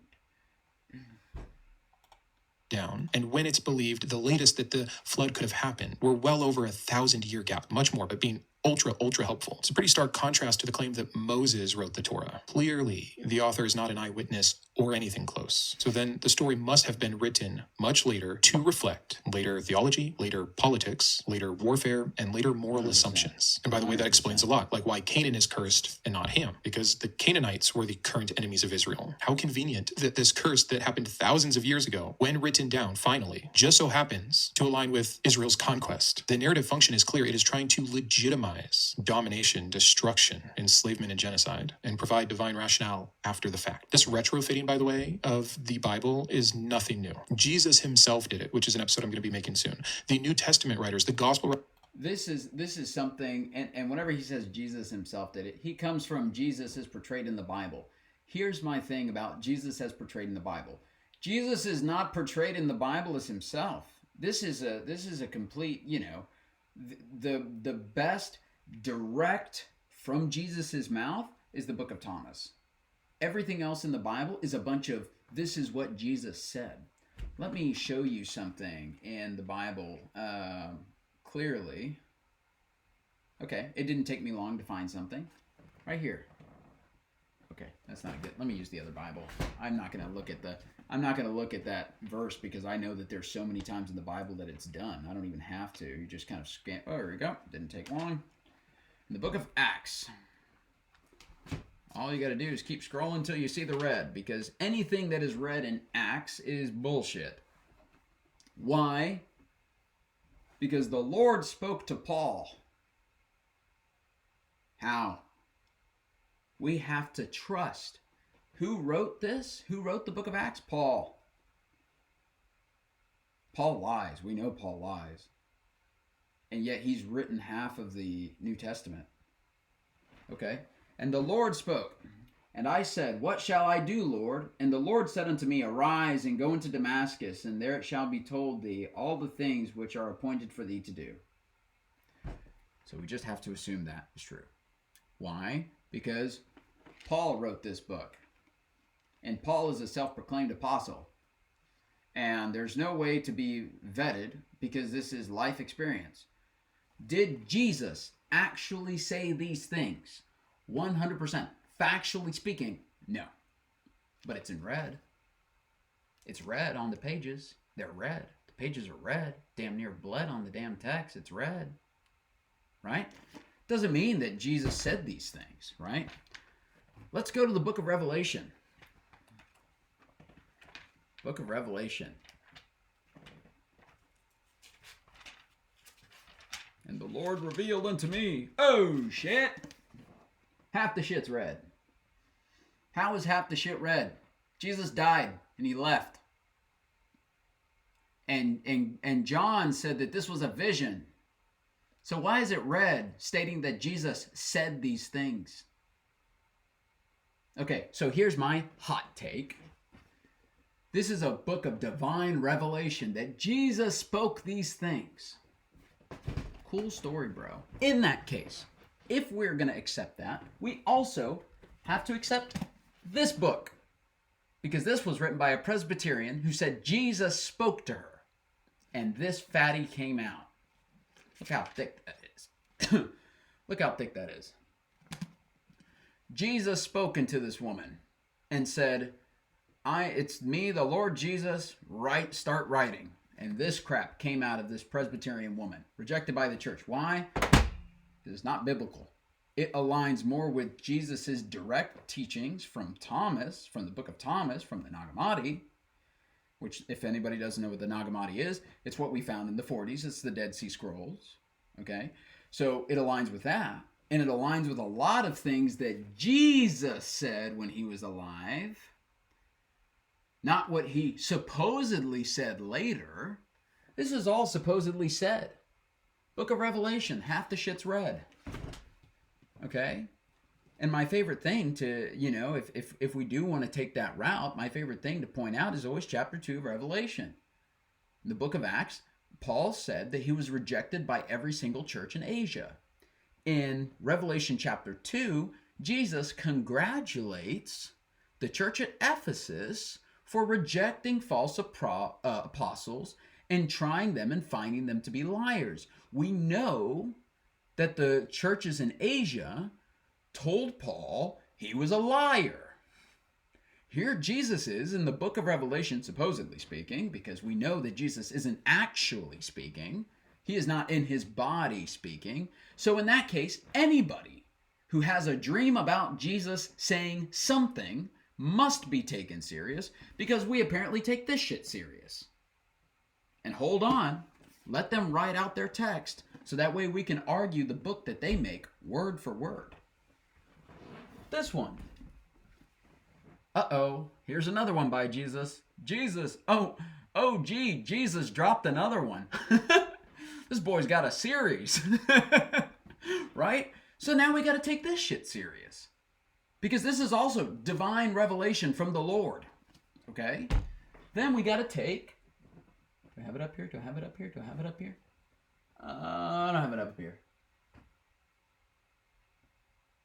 Down. And when it's believed, the latest that the flood could have happened, we're well over 1,000-year gap, much more, but being ultra helpful. It's a pretty stark contrast to the claim that Moses wrote the Torah. Clearly, the author is not an eyewitness or anything close. So then the story must have been written much later to reflect later theology, later politics, later warfare, and later moral 100%. Assumptions. And by the way, that explains a lot, like why Canaan is cursed and not Ham, because the Canaanites were the current enemies of Israel. How convenient that this curse that happened thousands of years ago, when written down finally, just so happens to align with Israel's conquest. The narrative function is clear. It is trying to legitimize domination, destruction, enslavement, and genocide, and provide divine rationale after the fact. This retrofitting, by the way, of the Bible is nothing new. Jesus himself did it, which is an episode I'm going to be making soon. The New Testament writers, the gospel... This is something, and whenever he says Jesus himself did it, he comes from Jesus as portrayed in the Bible. Here's my thing about Jesus as portrayed in the Bible. Jesus is not portrayed in the Bible as himself. This is a complete, the best direct from Jesus's mouth is the book of Thomas. Everything else in the Bible is a bunch of this is what Jesus said. Let me show you something in the Bible clearly. Okay, it didn't take me long to find something. Right here. Okay, that's not good. Let me use the other Bible. I'm not going to look at that verse because I know that there's so many times in the Bible that it's done. I don't even have to. You just kind of scan. Oh, here we go. Didn't take long. In the book of Acts. All you got to do is keep scrolling until you see the red, because anything that is red in Acts is bullshit. Why? Because the Lord spoke to Paul. How? We have to trust. Who wrote this? Who wrote the book of Acts? Paul. Paul lies. We know Paul lies. And yet he's written half of the New Testament. Okay? And the Lord spoke. And I said, what shall I do, Lord? And the Lord said unto me, arise and go into Damascus, and there it shall be told thee all the things which are appointed for thee to do. So we just have to assume that is true. Why? Because Paul wrote this book. And Paul is a self-proclaimed apostle. And there's no way to be vetted because this is life experience. Did Jesus actually say these things? 100%. Factually speaking, no. But it's in red. It's red on the pages. They're red. The pages are red. Damn near blood on the damn text. It's red. Right? Doesn't mean that Jesus said these things, right? Let's go to the book of Revelation. Book of Revelation. And the Lord revealed unto me, oh shit, half the shit's red. How is half the shit red? Jesus died and he left. And John said that this was a vision. So why is it red, stating that Jesus said these things? Okay, so here's my hot take. This is a book of divine revelation that Jesus spoke these things. cool story, bro. In that case, if we're going to accept that, we also have to accept this book. Because this was written by a Presbyterian who said Jesus spoke to her. And this fatty came out. Look how thick that is. Look how thick that is. Jesus spoke into this woman and said, it's me, the Lord Jesus, start writing. And this crap came out of this Presbyterian woman, rejected by the church. Why? Because it's not biblical. It aligns more with Jesus's direct teachings from Thomas, from the book of Thomas, from the Nag Hammadi, which, if anybody doesn't know what the Nag Hammadi is, it's what we found in the 40s. It's the Dead Sea Scrolls. Okay? So it aligns with that. And it aligns with a lot of things that Jesus said when he was alive. Not what he supposedly said later. This is all supposedly said. Book of Revelation, half the shit's read. Okay? And my favorite thing to, if we do want to take that route, my favorite thing to point out is always chapter 2 of Revelation. In the book of Acts, Paul said that he was rejected by every single church in Asia. In Revelation chapter 2, Jesus congratulates the church at Ephesus for rejecting false apostles and trying them and finding them to be liars. We know that the churches in Asia told Paul he was a liar. Here Jesus is in the book of Revelation, supposedly speaking, because we know that Jesus isn't actually speaking. He is not in his body speaking. So in that case, anybody who has a dream about Jesus saying something must be taken serious, because we apparently take this shit serious. And hold on, let them write out their text, so that way we can argue the book that they make word for word. This one. Uh-oh, here's another one by Jesus. Jesus, gee, Jesus dropped another one. This boy's got a series. Right? So now we got to take this shit serious. Because this is also divine revelation from the Lord. Okay? Then we got to take... Do I have it up here? Do I have it up here? Do I have it up here? I don't have it up here.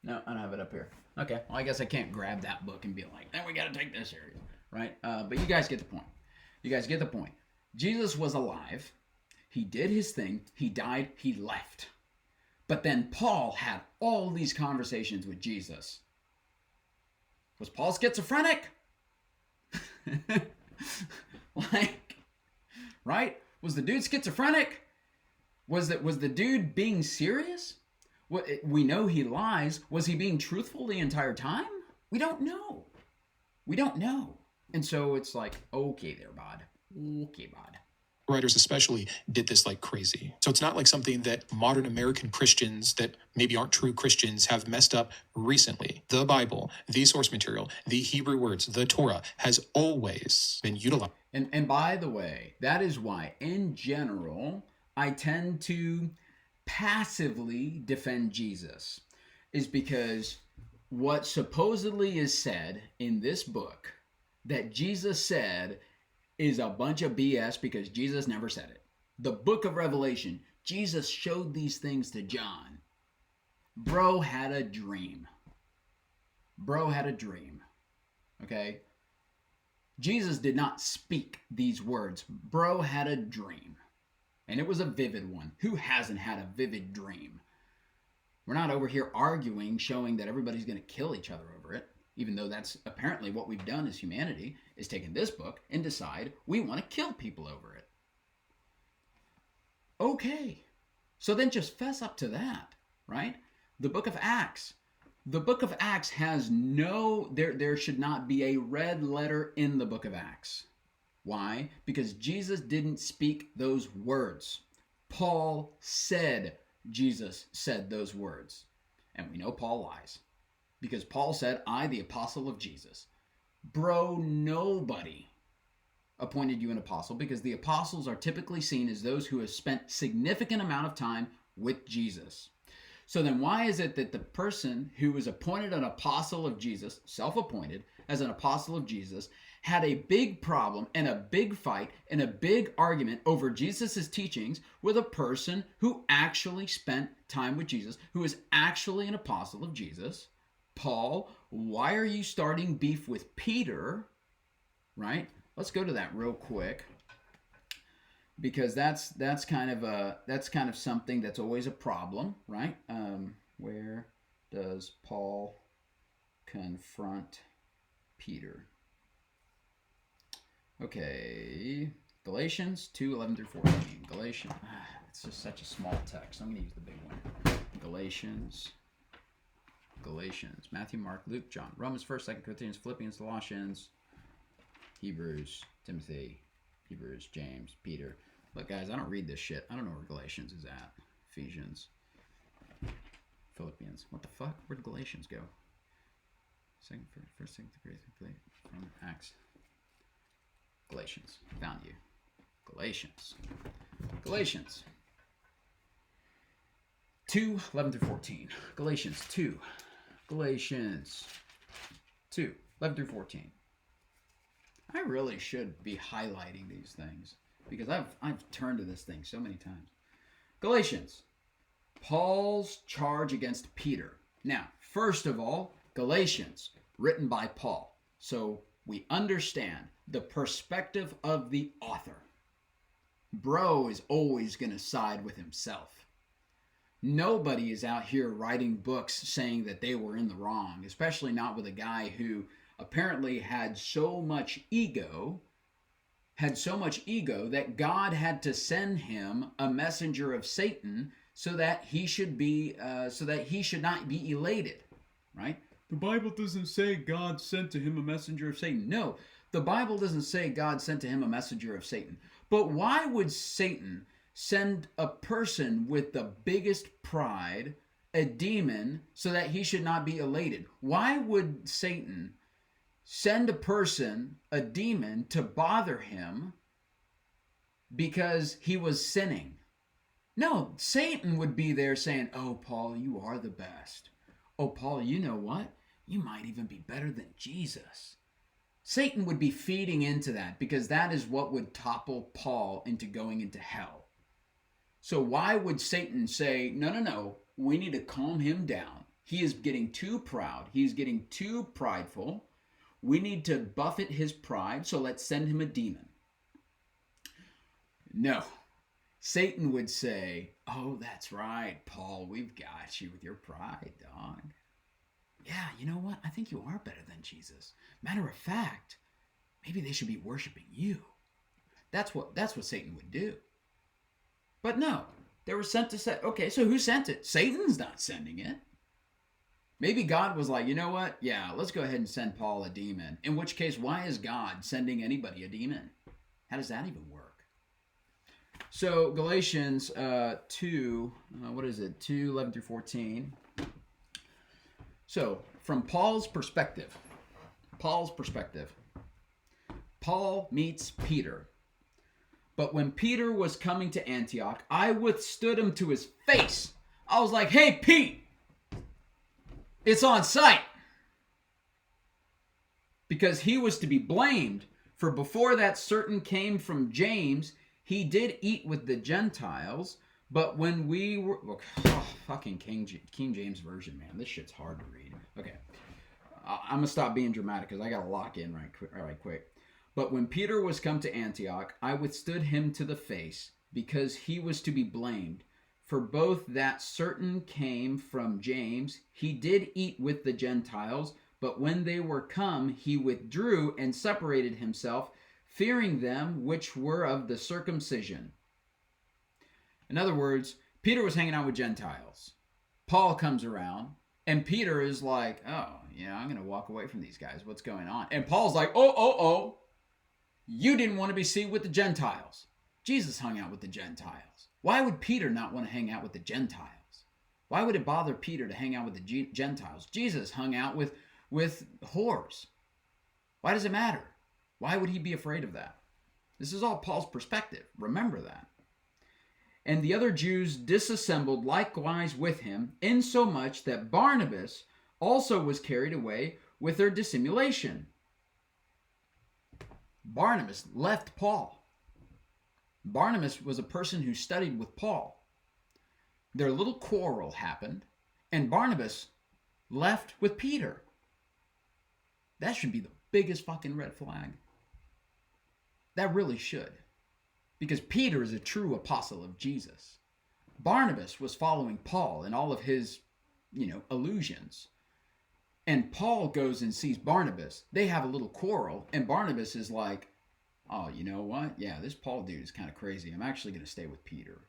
No, I don't have it up here. Okay, well, I guess I can't grab that book and be like, then we got to take this serious. Right? But you guys get the point. You guys get the point. Jesus was alive. He did his thing. He died. He left. But then Paul had all these conversations with Jesus. Was Paul schizophrenic? Right? Was the dude schizophrenic? Was the dude being serious? We know he lies. Was he being truthful the entire time? We don't know. We don't know. And so it's like, okay there, bud. Okay, bud. Writers especially did this like crazy. So it's not like something that modern American Christians that maybe aren't true Christians have messed up recently. The Bible, the source material, the Hebrew words, the Torah has always been utilized. And by the way, that is why, in general, I tend to passively defend Jesus, is because what supposedly is said in this book that Jesus said is a bunch of BS, because Jesus never said it. The book of Revelation, Jesus showed these things to John. Bro had a dream. Bro had a dream. Okay? Jesus did not speak these words. Bro had a dream. And it was a vivid one. Who hasn't had a vivid dream? We're not over here arguing, showing that everybody's going to kill each other over it. Even though that's apparently what we've done as humanity, is taken this book and decide we want to kill people over it. Okay. So then just fess up to that, right? The book of Acts. The book of Acts has there should not be a red letter in the book of Acts. Why? Because Jesus didn't speak those words. Paul said Jesus said those words. And we know Paul lies. Because Paul said, I, the apostle of Jesus. Bro, nobody appointed you an apostle, because the apostles are typically seen as those who have spent significant amount of time with Jesus. So then why is it that the person who was appointed an apostle of Jesus, self-appointed, as an apostle of Jesus, had a big problem and a big fight and a big argument over Jesus's teachings with a person who actually spent time with Jesus, who is actually an apostle of Jesus. Paul, why are you starting beef with Peter? Right? Let's go to that real quick, because that's kind of something that's always a problem, right? Where does Paul confront Peter? Okay, Galatians 2:11 through 14. Galatians, it's just such a small text. I'm going to use the big one. Galatians, Matthew, Mark, Luke, John, Romans, 1st, 2nd Corinthians, Philippians, Colossians, Hebrews, Timothy, Hebrews, James, Peter. Look, guys, I don't read this shit. I don't know where Galatians is at. Ephesians, Philippians. What the fuck? Where did Galatians go? First, 2nd, 3rd, from Acts. Galatians. Found you. Galatians. 2:11 through 14. Galatians 2. 11 through 14. I really should be highlighting these things because I've turned to this thing so many times. Galatians. Paul's charge against Peter. Now, first of all, Galatians, written by Paul. So we understand the perspective of the author. Bro is always going to side with himself. Nobody is out here writing books saying that they were in the wrong, especially not with a guy who apparently had so much ego that God had to send him a messenger of Satan so that he should not be elated, right? The Bible doesn't say God sent to him a messenger of Satan. No, the Bible doesn't say God sent to him a messenger of Satan. But why would Satan send a person with the biggest pride, a demon, so that he should not be elated? Why would Satan send a person, a demon, to bother him because he was sinning? No, Satan would be there saying, "Oh, Paul, you are the best. Oh, Paul, you know what? You might even be better than Jesus." Satan would be feeding into that because that is what would topple Paul into going into hell. So why would Satan say, no, we need to calm him down. He is getting too proud. He's getting too prideful. We need to buffet his pride, so let's send him a demon. No. Satan would say, "Oh, that's right, Paul, we've got you with your pride, dog. Yeah, you know what? I think you are better than Jesus. Matter of fact, maybe they should be worshiping you." That's what Satan would do. But no, they were sent to say, okay, so who sent it? Satan's not sending it. Maybe God was like, you know what? Yeah, let's go ahead and send Paul a demon. In which case, why is God sending anybody a demon? How does that even work? So Galatians 2, 2:11 through 14. So from Paul's perspective, Paul meets Peter. But when Peter was coming to Antioch, I withstood him to his face. I was like, "Hey, Pete, it's on sight." Because he was to be blamed, for before that certain came from James, he did eat with the Gentiles. But when we were... fucking King James Version, man. This shit's hard to read. Okay. I'm going to stop being dramatic because I got to lock in right quick. But when Peter was come to Antioch, I withstood him to the face, because he was to be blamed. For both that certain came from James, he did eat with the Gentiles, but when they were come, he withdrew and separated himself, fearing them which were of the circumcision. In other words, Peter was hanging out with Gentiles. Paul comes around, and Peter is like, "Oh, yeah, I'm going to walk away from these guys. What's going on?" And Paul's like, oh. You didn't want to be seen with the Gentiles. Jesus hung out with the Gentiles. Why would Peter not want to hang out with the Gentiles? Why would it bother Peter to hang out with the Gentiles? Jesus hung out with whores. Why does it matter? Why would he be afraid of that? This is all Paul's perspective. Remember that. And the other Jews disassembled likewise with him, insomuch that Barnabas also was carried away with their dissimulation. Barnabas left Paul. Barnabas was a person who studied with Paul. Their little quarrel happened, and Barnabas left with Peter. That should be the biggest fucking red flag. That really should. Because Peter is a true apostle of Jesus. Barnabas was following Paul in all of his, illusions. And Paul goes and sees Barnabas. They have a little quarrel, and Barnabas is like, oh, you know what? Yeah, this Paul dude is kind of crazy. I'm actually going to stay with Peter.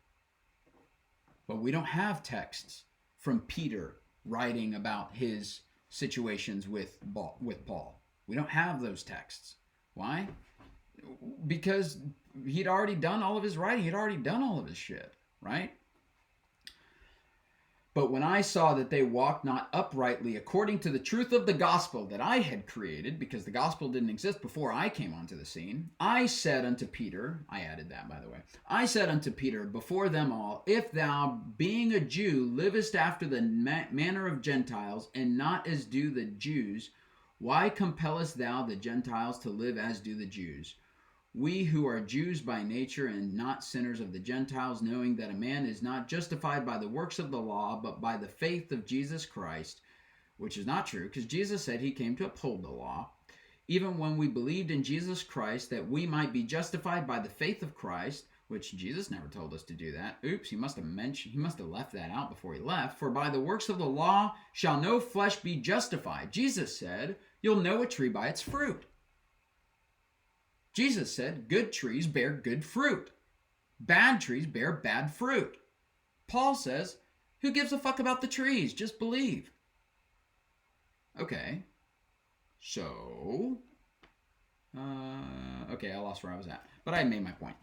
But we don't have texts from Peter writing about his situations with Paul. We don't have those texts. Why? Because he'd already done all of his writing. He'd already done all of his shit, right? But when I saw that they walked not uprightly according to the truth of the gospel that I had created, because the gospel didn't exist before I came onto the scene, I said unto Peter, I added that by the way, I said unto Peter before them all, if thou, being a Jew, livest after the manner of Gentiles, and not as do the Jews, why compellest thou the Gentiles to live as do the Jews? We who are Jews by nature and not sinners of the Gentiles, knowing that a man is not justified by the works of the law, but by the faith of Jesus Christ, which is not true, because Jesus said he came to uphold the law. Even when we believed in Jesus Christ, that we might be justified by the faith of Christ, which Jesus never told us to do that. Oops, he must have left that out before he left. For by the works of the law shall no flesh be justified. Jesus said, you'll know a tree by its fruit. Jesus said, good trees bear good fruit. Bad trees bear bad fruit. Paul says, who gives a fuck about the trees? Just believe. Okay. So, okay, I lost where I was at. But I made my point.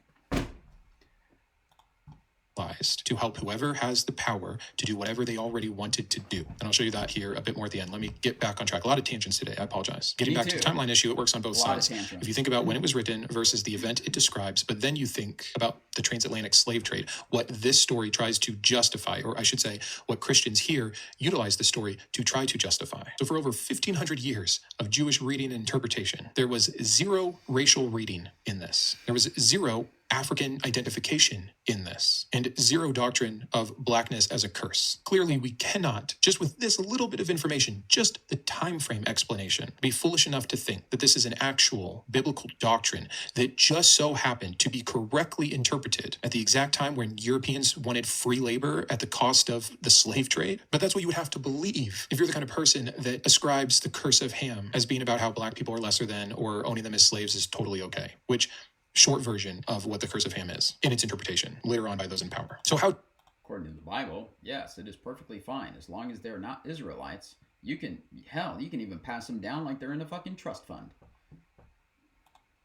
To help whoever has the power to do whatever they already wanted to do. And I'll show you that here a bit more at the end. Let me get back on track. A lot of tangents today. I apologize. Getting back to the timeline issue, it works on both sides. If you think about when it was written versus the event it describes, but then you think about the transatlantic slave trade, what this story tries to justify, or I should say, what Christians here utilize the story to try to justify. So for over 1,500 years of Jewish reading and interpretation, there was zero racial reading in this. There was zero African identification in this, and zero doctrine of blackness as a curse. Clearly, we cannot, just with this little bit of information, just the time frame explanation, be foolish enough to think that this is an actual biblical doctrine that just so happened to be correctly interpreted at the exact time when Europeans wanted free labor at the cost of the slave trade. But that's what you would have to believe if you're the kind of person that ascribes the curse of Ham as being about how black people are lesser than, or owning them as slaves is totally okay, which short version of what the curse of Ham is in its interpretation later on by those in power. So how, according to the Bible, yes, it is perfectly fine as long as they're not Israelites. You can even pass them down like they're in a fucking trust fund.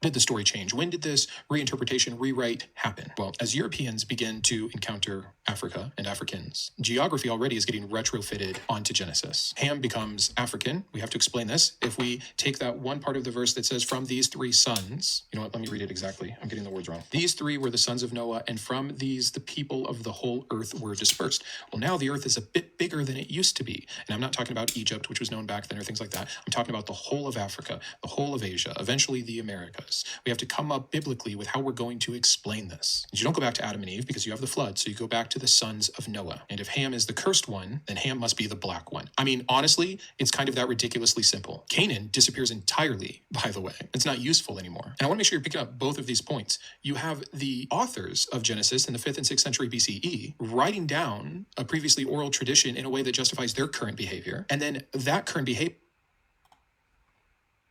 did the story change? When did this reinterpretation, rewrite happen? Well, as Europeans begin to encounter Africa and Africans, geography already is getting retrofitted onto Genesis. Ham becomes African. We have to explain this. If we take that one part of the verse that says, from these three sons, you know what, let me read it exactly. I'm getting the words wrong. These three were the sons of Noah, and from these the people of the whole earth were dispersed. Well, now the earth is a bit bigger than it used to be. And I'm not talking about Egypt, which was known back then, or things like that. I'm talking about the whole of Africa, the whole of Asia, eventually the Americas. We have to come up biblically with how we're going to explain this. And you don't go back to Adam and Eve because you have the flood, so you go back to the sons of Noah. And if Ham is the cursed one, then Ham must be the black one. I mean, honestly, it's kind of that ridiculously simple. Canaan disappears entirely, by the way. It's not useful anymore. And I want to make sure you're picking up both of these points. You have the authors of Genesis in the 5th and 6th century BCE writing down a previously oral tradition in a way that justifies their current behavior. And then that current behavior,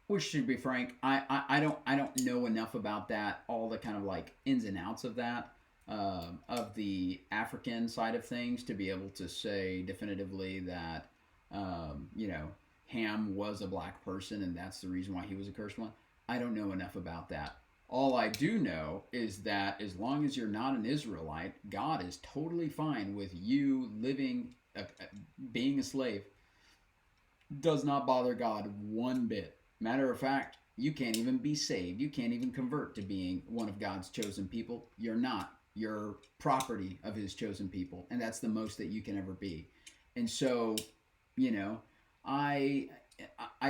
which, to be frank, I don't know enough about that, all the kind of like ins and outs of that, of the African side of things, to be able to say definitively that, Ham was a black person and that's the reason why he was a cursed one. I don't know enough about that. All I do know is that as long as you're not an Israelite, God is totally fine with you living, being a slave. Does not bother God one bit. Matter of fact, you can't even be saved. You can't even convert to being one of God's chosen people. You're not. You're property of his chosen people. And that's the most that you can ever be. And so, I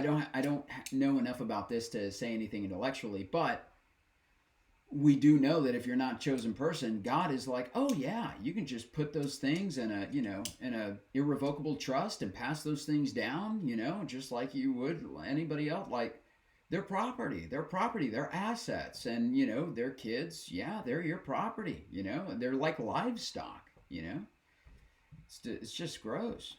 don't know enough about this to say anything intellectually, but we do know that if you're not a chosen person, God is like, oh yeah, you can just put those things in a irrevocable trust and pass those things down, just like you would anybody else. Like their property, their assets, and their kids, yeah, they're your property. They're like livestock. It's just gross.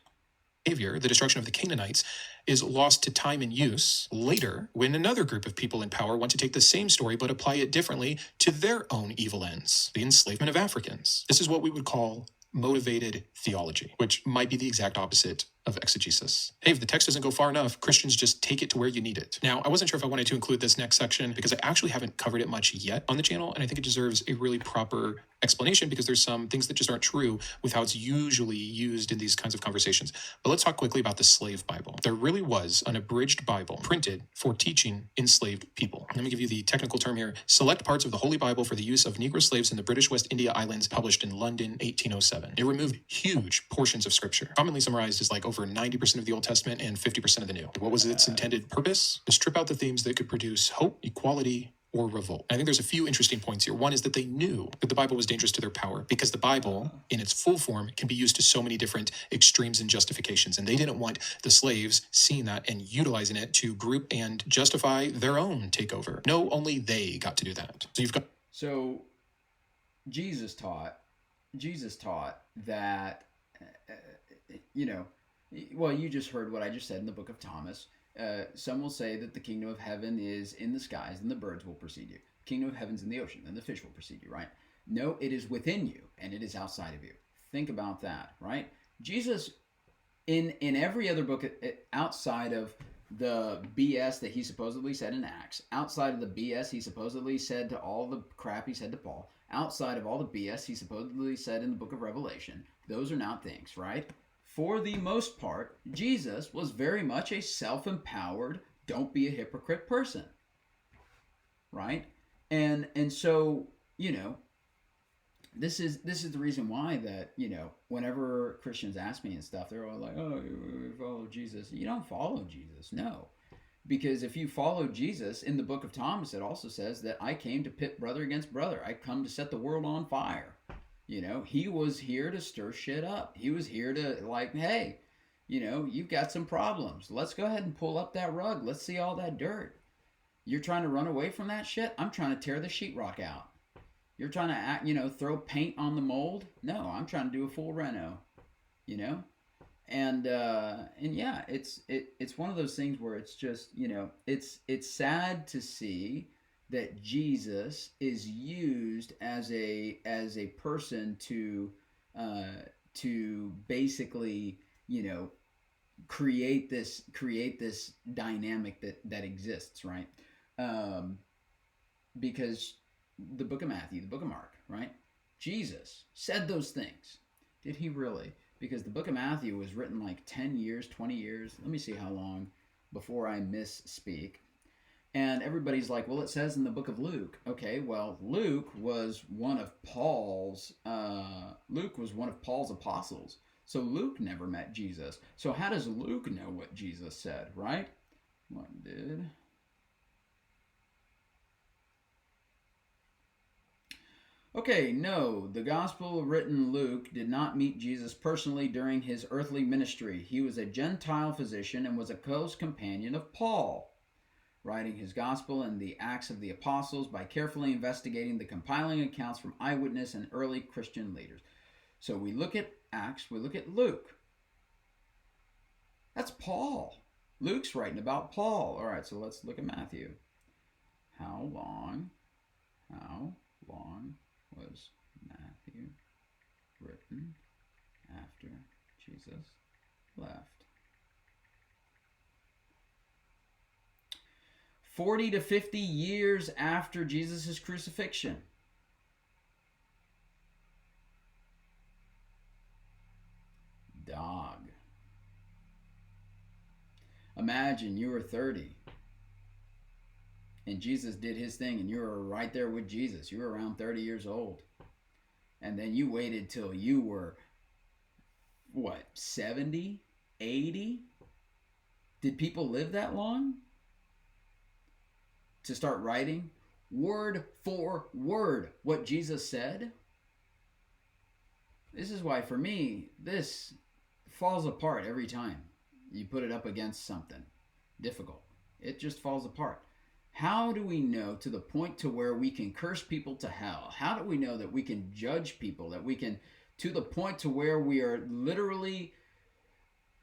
Behavior, the destruction of the Canaanites, is lost to time and use later when another group of people in power want to take the same story but apply it differently to their own evil ends, the enslavement of Africans. This is what we would call motivated theology, which might be the exact opposite of exegesis. Hey, if the text doesn't go far enough, Christians just take it to where you need it. Now, I wasn't sure if I wanted to include this next section because I actually haven't covered it much yet on the channel, and I think it deserves a really proper explanation because there's some things that just aren't true with how it's usually used in these kinds of conversations. But let's talk quickly about the slave Bible. There really was an abridged Bible printed for teaching enslaved people. Let me give you the technical term here. Select parts of the Holy Bible for the use of Negro slaves in the British West India Islands, published in London, 1807. It removed huge portions of scripture, commonly summarized as like over 90% of the Old Testament and 50% of the New. What was its intended purpose? To strip out the themes that could produce hope, equality, or revolt. I think there's a few interesting points here. One is that they knew that the Bible was dangerous to their power because the Bible, in its full form, can be used to so many different extremes and justifications. And they didn't want the slaves seeing that and utilizing it to group and justify their own takeover. No, only they got to do that. So you've got. So Jesus taught that, well, you just heard what I just said in the book of Thomas. Some will say that the kingdom of heaven is in the skies, and the birds will precede you. Kingdom of heaven's in the ocean, and the fish will precede you, right? No, it is within you, and it is outside of you. Think about that, right? Jesus, in every other book outside of the BS that he supposedly said in Acts, outside of the BS he supposedly said to all the crap he said to Paul, outside of all the BS he supposedly said in the book of Revelation, those are not things, right? For the most part, Jesus was very much a self-empowered, don't be a hypocrite person, right? And so, this is the reason why that, whenever Christians ask me and stuff, they're all like, oh, you follow Jesus. You don't follow Jesus, no. Because if you follow Jesus, in the book of Thomas, it also says that I came to pit brother against brother. I come to set the world on fire. He was here to stir shit up. He was here to hey, you've got some problems. Let's go ahead and pull up that rug. Let's see all that dirt. You're trying to run away from that shit? I'm trying to tear the sheetrock out. You're trying to throw paint on the mold? No, I'm trying to do a full reno. And yeah, it's one of those things where it's just, it's sad to see that Jesus is used as a person to basically, create this dynamic that exists, right? Because the book of Matthew, the book of Mark, right? Jesus said those things. Did he really? Because the book of Matthew was written like 10 years, 20 years. Let me see how long before I misspeak. And everybody's like, well, it says in the book of Luke. Okay, well, Luke was one of Paul's apostles. So Luke never met Jesus. So how does Luke know what Jesus said, right? What did? Okay, no, the gospel written Luke did not meet Jesus personally during his earthly ministry. He was a Gentile physician and was a close companion of Paul, writing his gospel and the Acts of the Apostles by carefully investigating the compiling accounts from eyewitness and early Christian leaders. So we look at Acts, we look at Luke. That's Paul. Luke's writing about Paul. All right, so let's look at Matthew. How long was Matthew written after Jesus left? 40 to 50 years after Jesus' crucifixion. Dog. Imagine you were 30 and Jesus did his thing and you were right there with Jesus. You were around 30 years old. And then you waited till you were, 70, 80? Did people live that long to start writing? word for word what Jesus said, this is why, for me, this falls apart every time you put it up against something difficult. It just falls apart. How do we know to the point to where we can curse people to hell? How do we know that we can judge people, that we can, to the point to where we are literally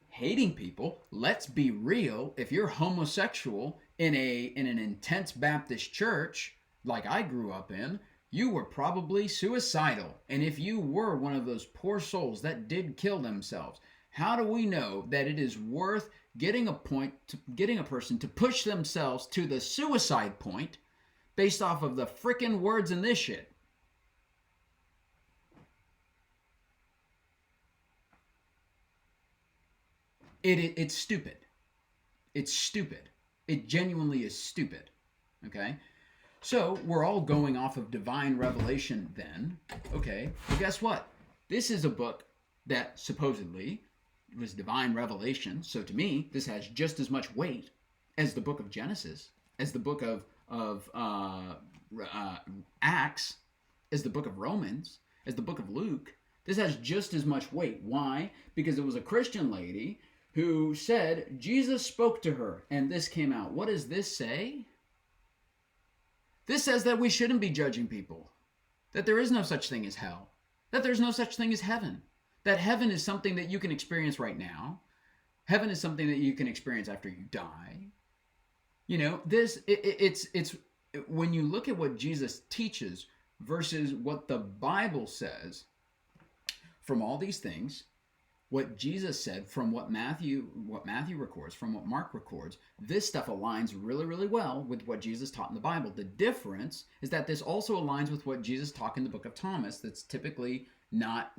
hating people? Let's be real. If you're homosexual in an intense Baptist church like I grew up in, you were probably suicidal. And if you were one of those poor souls that did kill themselves, how do we know that it is worth getting a person to push themselves to the suicide point based off of the frickin' words in this shit? It's stupid. It's stupid. It genuinely is stupid. Okay? So we're all going off of divine revelation then. Okay, well, guess what? This is a book that supposedly was divine revelation. So to me, this has just as much weight as the book of Genesis, as the book of Acts, as the book of Romans, as the book of Luke. This has just as much weight. Why? Because it was a Christian lady who said Jesus spoke to her, and this came out. What does this say? This says that we shouldn't be judging people, that there is no such thing as hell, that there's no such thing as heaven, that heaven is something that you can experience right now. Heaven is something that you can experience after you die. You know, it's when you look at what Jesus teaches versus what the Bible says, from all these things, what Jesus said, from what Matthew records, from what Mark records, this stuff aligns really, really well with what Jesus taught in the Bible. The difference is that this also aligns with what Jesus taught in the book of Thomas. That's typically not,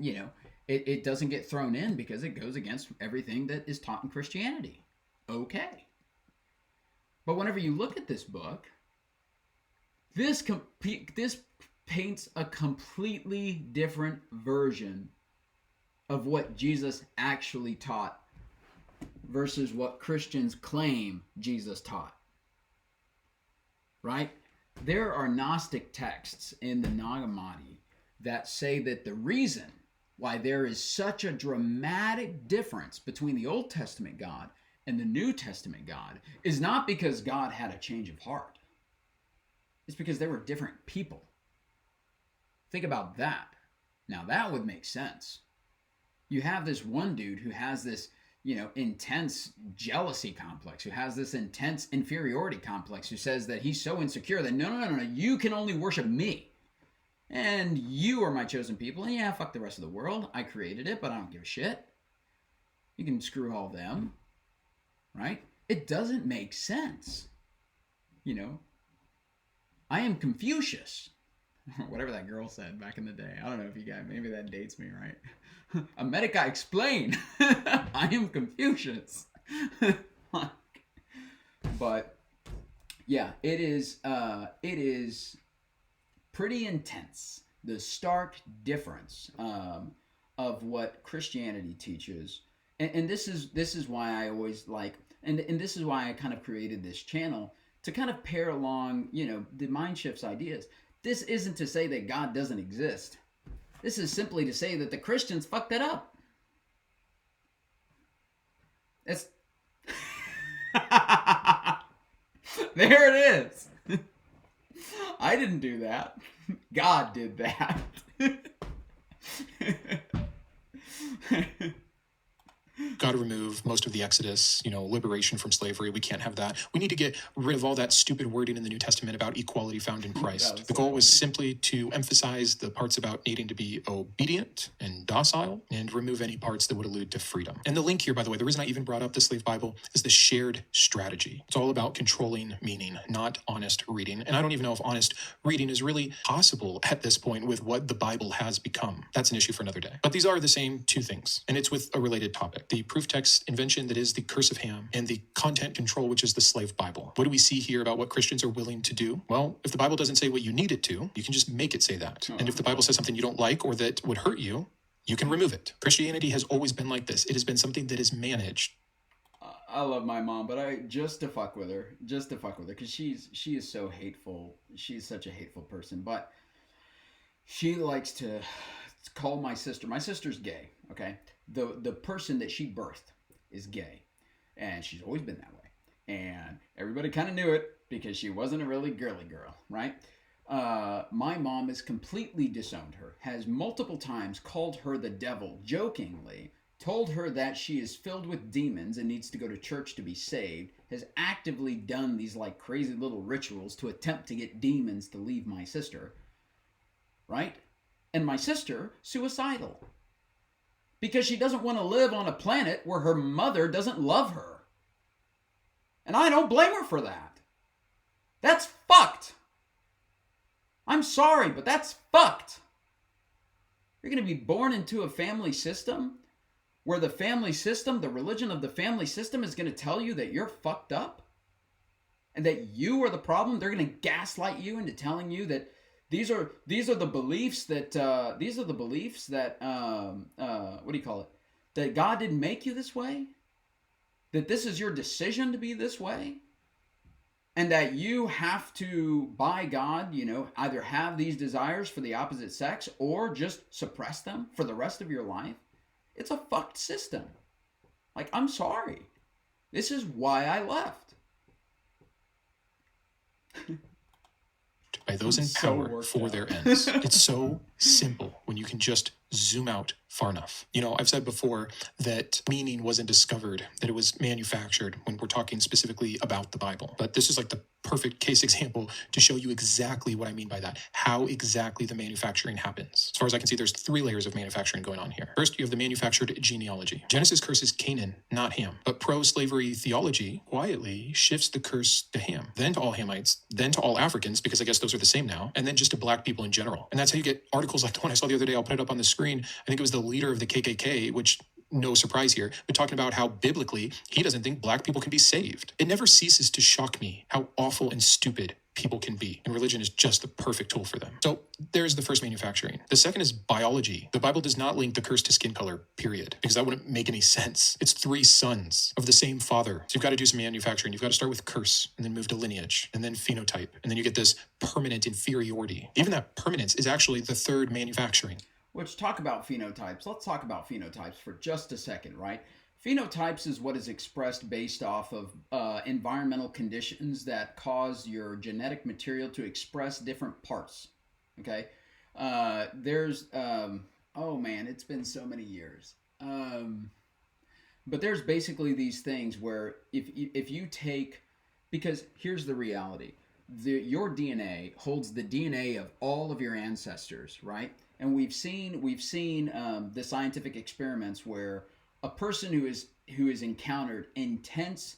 it doesn't get thrown in because it goes against everything that is taught in Christianity. Okay. But whenever you look at this book, this paints a completely different version of what Jesus actually taught versus what Christians claim Jesus taught. Right? There are Gnostic texts in the Nag Hammadi that say that the reason why there is such a dramatic difference between the Old Testament God and the New Testament God is not because God had a change of heart. It's because they were different people. Think about that. Now that would make sense. You have this one dude who has this, intense jealousy complex, who has this intense inferiority complex, who says that he's so insecure that no, you can only worship me. And you are my chosen people. And yeah, fuck the rest of the world. I created it, but I don't give a shit. You can screw all them. Right? It doesn't make sense. I am Confucius. Whatever that girl said back in the day. I don't know if you guys, maybe that dates me, right? America, explain. I am Confucius. But yeah, it is pretty intense. The stark difference of what Christianity teaches. And this is why I always like, and this is why I kind of created this channel, to kind of pair along, the mind shifts ideas. This isn't to say that God doesn't exist. This is simply to say that the Christians fucked it up. It's there it is. I didn't do that. God did that. Got to remove most of the Exodus, liberation from slavery. We can't have that. We need to get rid of all that stupid wording in the New Testament about equality found in Christ. The goal was simply to emphasize the parts about needing to be obedient and docile and remove any parts that would allude to freedom. And the link here, by the way, the reason I even brought up the slave Bible is the shared strategy. It's all about controlling meaning, not honest reading. And I don't even know if honest reading is really possible at this point with what the Bible has become. That's an issue for another day. But these are the same two things, and it's with a related topic. The proof text invention that is the Curse of Ham, and the content control, which is the slave Bible. What do we see here about what Christians are willing to do? Well, if the Bible doesn't say what you need it to, you can just make it say that. And if the Bible says something you don't like or that would hurt you, you can remove it. Christianity has always been like this. It has been something that is managed. I love my mom, but I just to fuck with her, because she is so hateful. She's such a hateful person, but she likes to call my sister. My sister's gay. Okay, the person that she birthed is gay, and she's always been that way. And everybody kind of knew it because she wasn't a really girly girl, right? My mom has completely disowned her. Has multiple times called her the devil, jokingly. Told her that she is filled with demons and needs to go to church to be saved. Has actively done these like crazy little rituals to attempt to get demons to leave my sister, right? And my sister, suicidal. Because she doesn't want to live on a planet where her mother doesn't love her. And I don't blame her for that. That's fucked. I'm sorry, but that's fucked. You're going to be born into a family system where the family system, the religion of the family system is going to tell you that you're fucked up and that you are the problem. They're going to gaslight you into telling you that these are the beliefs that what do you call it? That God didn't make you this way? That this is your decision to be this way? And that you have to, by God, either have these desires for the opposite sex or just suppress them for the rest of your life? It's a fucked system. Like, I'm sorry. This is why I left. By those in power for their ends. It's so simple when you can just zoom out far enough. I've said before that meaning wasn't discovered, that it was manufactured when we're talking specifically about the Bible. But this is like the perfect case example to show you exactly what I mean by that, how exactly the manufacturing happens. As far as I can see, there's 3 layers of manufacturing going on here. First, you have the manufactured genealogy. Genesis curses Canaan, not Ham. But pro-slavery theology quietly shifts the curse to Ham, then to all Hamites, then to all Africans, because I guess those are the same now, and then just to black people in general. And that's how you get articles like the one I saw the other day. I'll put it up on the screen. I think it was the leader of the KKK, which no surprise here, but talking about how biblically he doesn't think black people can be saved. It never ceases to shock me how awful and stupid people can be, and religion is just the perfect tool for them. So there's the first manufacturing. The second is biology. The Bible does not link the curse to skin color, period, because that wouldn't make any sense. It's 3 sons of the same father. So you've got to do some manufacturing. You've got to start with curse and then move to lineage and then phenotype. And then you get this permanent inferiority. Even that permanence is actually the third manufacturing. Which, talk about phenotypes. Let's talk about phenotypes for just a second, right? Phenotypes is what is expressed based off of environmental conditions that cause your genetic material to express different parts. Okay? Oh man, it's been so many years. But there's basically these things where if you take, because here's the reality. Your DNA holds the DNA of all of your ancestors, right? And we've seen the scientific experiments where a person who has encountered intense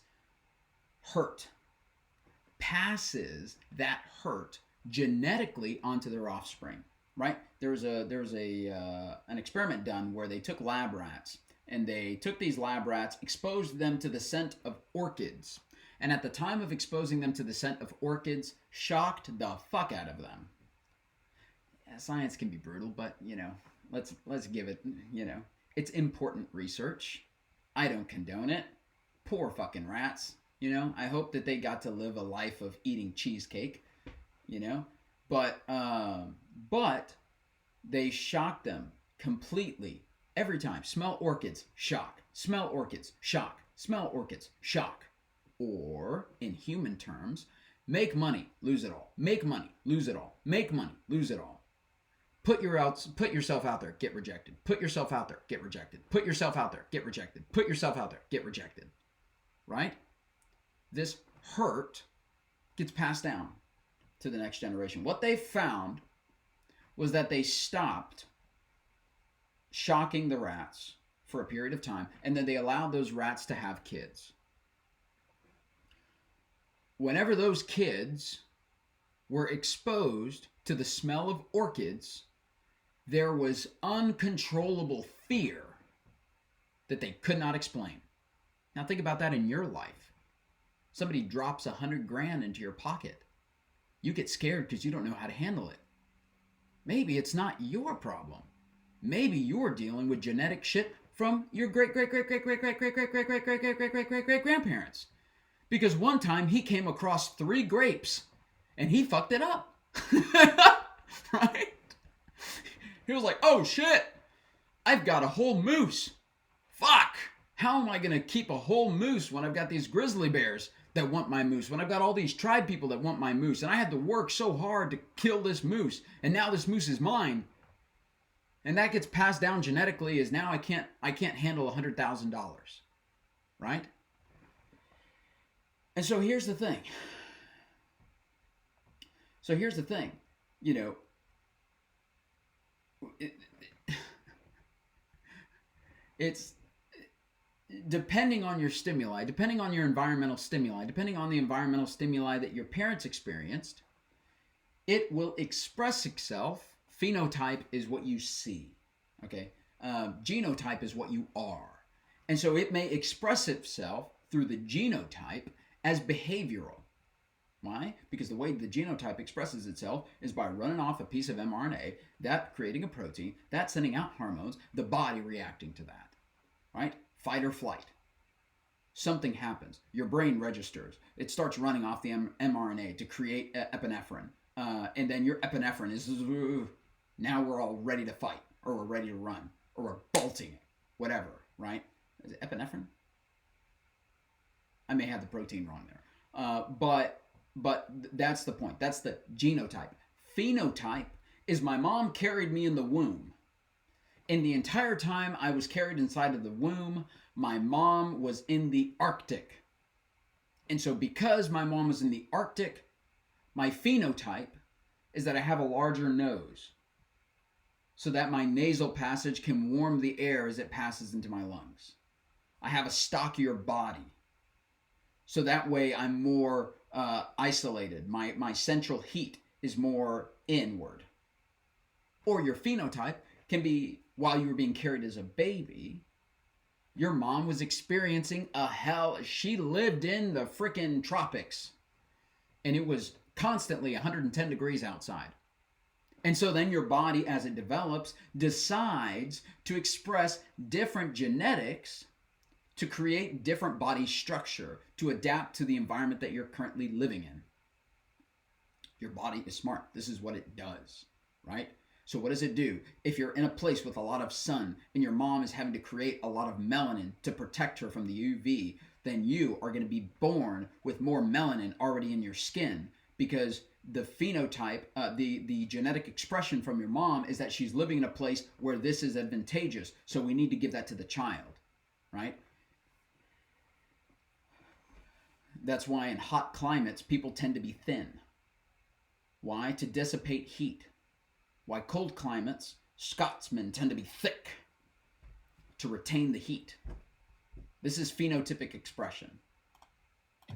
hurt passes that hurt genetically onto their offspring, right? There was an experiment done where they took lab rats, and they took these lab rats, exposed them to the scent of orchids, and at the time of exposing them to the scent of orchids, shocked the fuck out of them. Science can be brutal, but let's give it, it's important research. I don't condone it. Poor fucking rats. I hope that they got to live a life of eating cheesecake, but they shocked them completely every time. Smell orchids, shock. Smell orchids, shock. Smell orchids, shock. Or in human terms, make money, lose it all. Make money, lose it all. Make money, lose it all. Put yourself out there, get rejected. Put yourself out there, get rejected. Put yourself out there, get rejected. Put yourself out there, get rejected. Right? This hurt gets passed down to the next generation. What they found was that they stopped shocking the rats for a period of time, and then they allowed those rats to have kids. Whenever those kids were exposed to the smell of orchids, there was uncontrollable fear that they could not explain. Now think about that in your life. Somebody drops $100,000 into your pocket. You get scared because you don't know how to handle it. Maybe it's not your problem. Maybe you're dealing with genetic shit from your great-great-great-great-great-great-great-great-great-great-great-great-great-great-great-great because one time he came across 3 grapes and he fucked it up. Right? He was like, oh shit, I've got a whole moose. Fuck. How am I going to keep a whole moose when I've got these grizzly bears that want my moose, when I've got all these tribe people that want my moose, and I had to work so hard to kill this moose, and now this moose is mine. And that gets passed down genetically is now I can't handle $100,000. Right? And so here's the thing. You know, it's depending on your stimuli, depending on your environmental stimuli, depending on the environmental stimuli that your parents experienced, it will express itself. Phenotype is what you see, okay? Genotype is what you are. And so it may express itself through the genotype as behavioral. Why? Because the way the genotype expresses itself is by running off a piece of mRNA, that creating a protein, that sending out hormones, the body reacting to that, right? Fight or flight. Something happens. Your brain registers. It starts running off the mRNA to create epinephrine. And then your epinephrine is, now we're all ready to fight, or we're ready to run, or we're bolting it, whatever, right? Is it epinephrine? I may have the protein wrong there. But that's the point. That's the genotype. Phenotype is my mom carried me in the womb. And the entire time I was carried inside of the womb, my mom was in the Arctic. And so because my mom was in the Arctic, my phenotype is that I have a larger nose so that my nasal passage can warm the air as it passes into my lungs. I have a stockier body. So that way I'm more isolated. My central heat is more inward. Or your phenotype can be while you were being carried as a baby, your mom was experiencing a hell. She lived in the frickin' tropics. And it was constantly 110 degrees outside. And so then your body, as it develops, decides to express different genetics to create different body structure, to adapt to the environment that you're currently living in. Your body is smart. This is what it does, right? So what does it do? If you're in a place with a lot of sun and your mom is having to create a lot of melanin to protect her from the UV, then you are going to be born with more melanin already in your skin because the phenotype, the genetic expression from your mom is that she's living in a place where this is advantageous. So we need to give that to the child, right? That's why in hot climates, people tend to be thin. Why? To dissipate heat. Why cold climates, Scotsmen tend to be thick to retain the heat. This is phenotypic expression.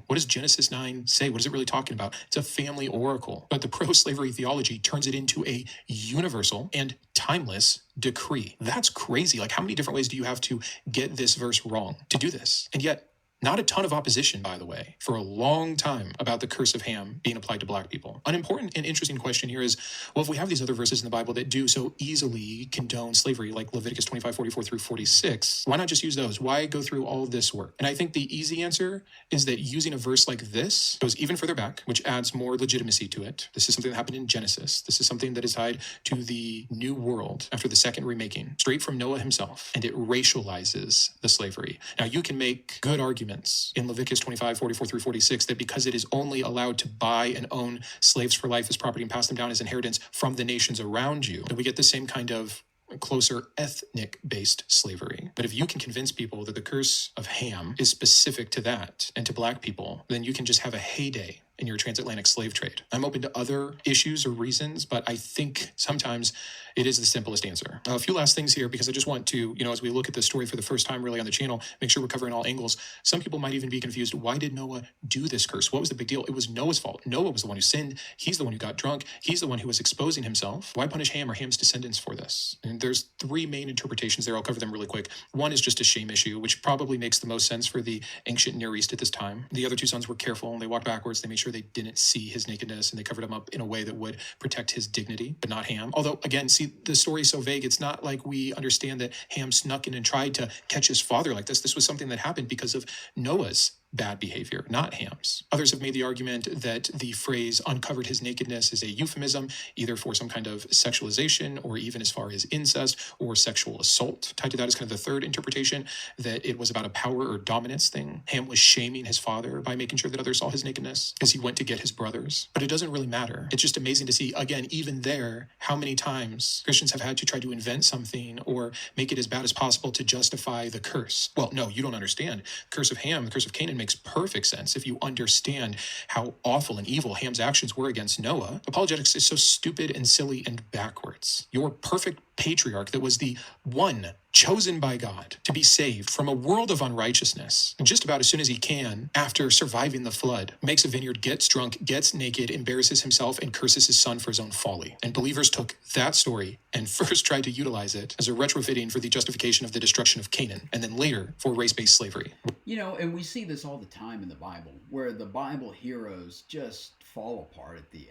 What does Genesis 9 say? What is it really talking about? It's a family oracle. But the pro-slavery theology turns it into a universal and timeless decree. That's crazy. Like, how many different ways do you have to get this verse wrong to do this? And yet, not a ton of opposition, by the way, for a long time about the curse of Ham being applied to black people. An important and interesting question here is, well, if we have these other verses in the Bible that do so easily condone slavery, like Leviticus 25:44 through 46, why not just use those? Why go through all of this work? And I think the easy answer is that using a verse like this goes even further back, which adds more legitimacy to it. This is something that happened in Genesis. This is something that is tied to the new world after the second remaking, straight from Noah himself, and it racializes the slavery. Now, you can make good arguments in Leviticus 25:44 through 46 that because it is only allowed to buy and own slaves for life as property and pass them down as inheritance from the nations around you, that we get the same kind of closer ethnic-based slavery. But if you can convince people that the curse of Ham is specific to that and to black people, then you can just have a heyday in your transatlantic slave trade. I'm open to other issues or reasons, but I think sometimes it is the simplest answer. A few last things here, because I just want to, as we look at this story for the first time really on the channel, make sure we're covering all angles. Some people might even be confused. Why did Noah do this curse? What was the big deal? It was Noah's fault. Noah was the one who sinned. He's the one who got drunk. He's the one who was exposing himself. Why punish Ham or Ham's descendants for this? And there's 3 main interpretations there. I'll cover them really quick. One is just a shame issue, which probably makes the most sense for the ancient Near East at this time. The other 2 sons were careful and they walked backwards. They made sure sure they didn't see his nakedness, and they covered him up in a way that would protect his dignity, but not Ham. Although, again, see, the story is so vague. It's not like we understand that Ham snuck in and tried to catch his father like this. This was something that happened because of Noah's bad behavior, not Ham's. Others have made the argument that the phrase uncovered his nakedness is a euphemism, either for some kind of sexualization or even as far as incest or sexual assault. Tied to that is kind of the third interpretation, that it was about a power or dominance thing. Ham was shaming his father by making sure that others saw his nakedness as he went to get his brothers. But it doesn't really matter. It's just amazing to see, again, even there, how many times Christians have had to try to invent something or make it as bad as possible to justify the curse. Well, no, you don't understand. The curse of Ham, the curse of Canaan makes perfect sense if you understand how awful and evil Ham's actions were against Noah. Apologetics is so stupid and silly and backwards. Your perfect patriarch that was the one chosen by God to be saved from a world of unrighteousness, and just about as soon as he can, after surviving the flood, makes a vineyard, gets drunk, gets naked, embarrasses himself, and curses his son for his own folly. And believers took that story and first tried to utilize it as a retrofitting for the justification of the destruction of Canaan, and then later for race-based slavery. You know, and we see this all the time in the Bible, where the Bible heroes just fall apart at the end.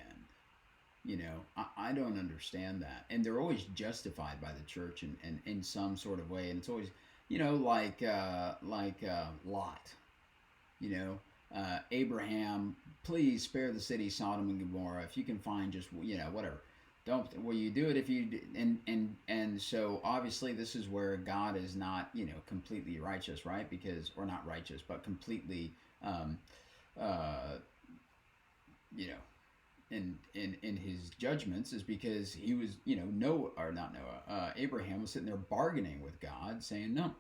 You know, I don't understand that. And they're always justified by the church in some sort of way. And it's always, you know, like Lot. You know, Abraham, please spare the city Sodom and Gomorrah. If you can find just, you know, whatever. Don't, well, you do it if you, and so obviously this is where God is not, you know, completely righteous, right? Because, or not righteous, but completely, you know, in his judgments, is because he was, you know, Abraham was sitting there bargaining with God, saying, no,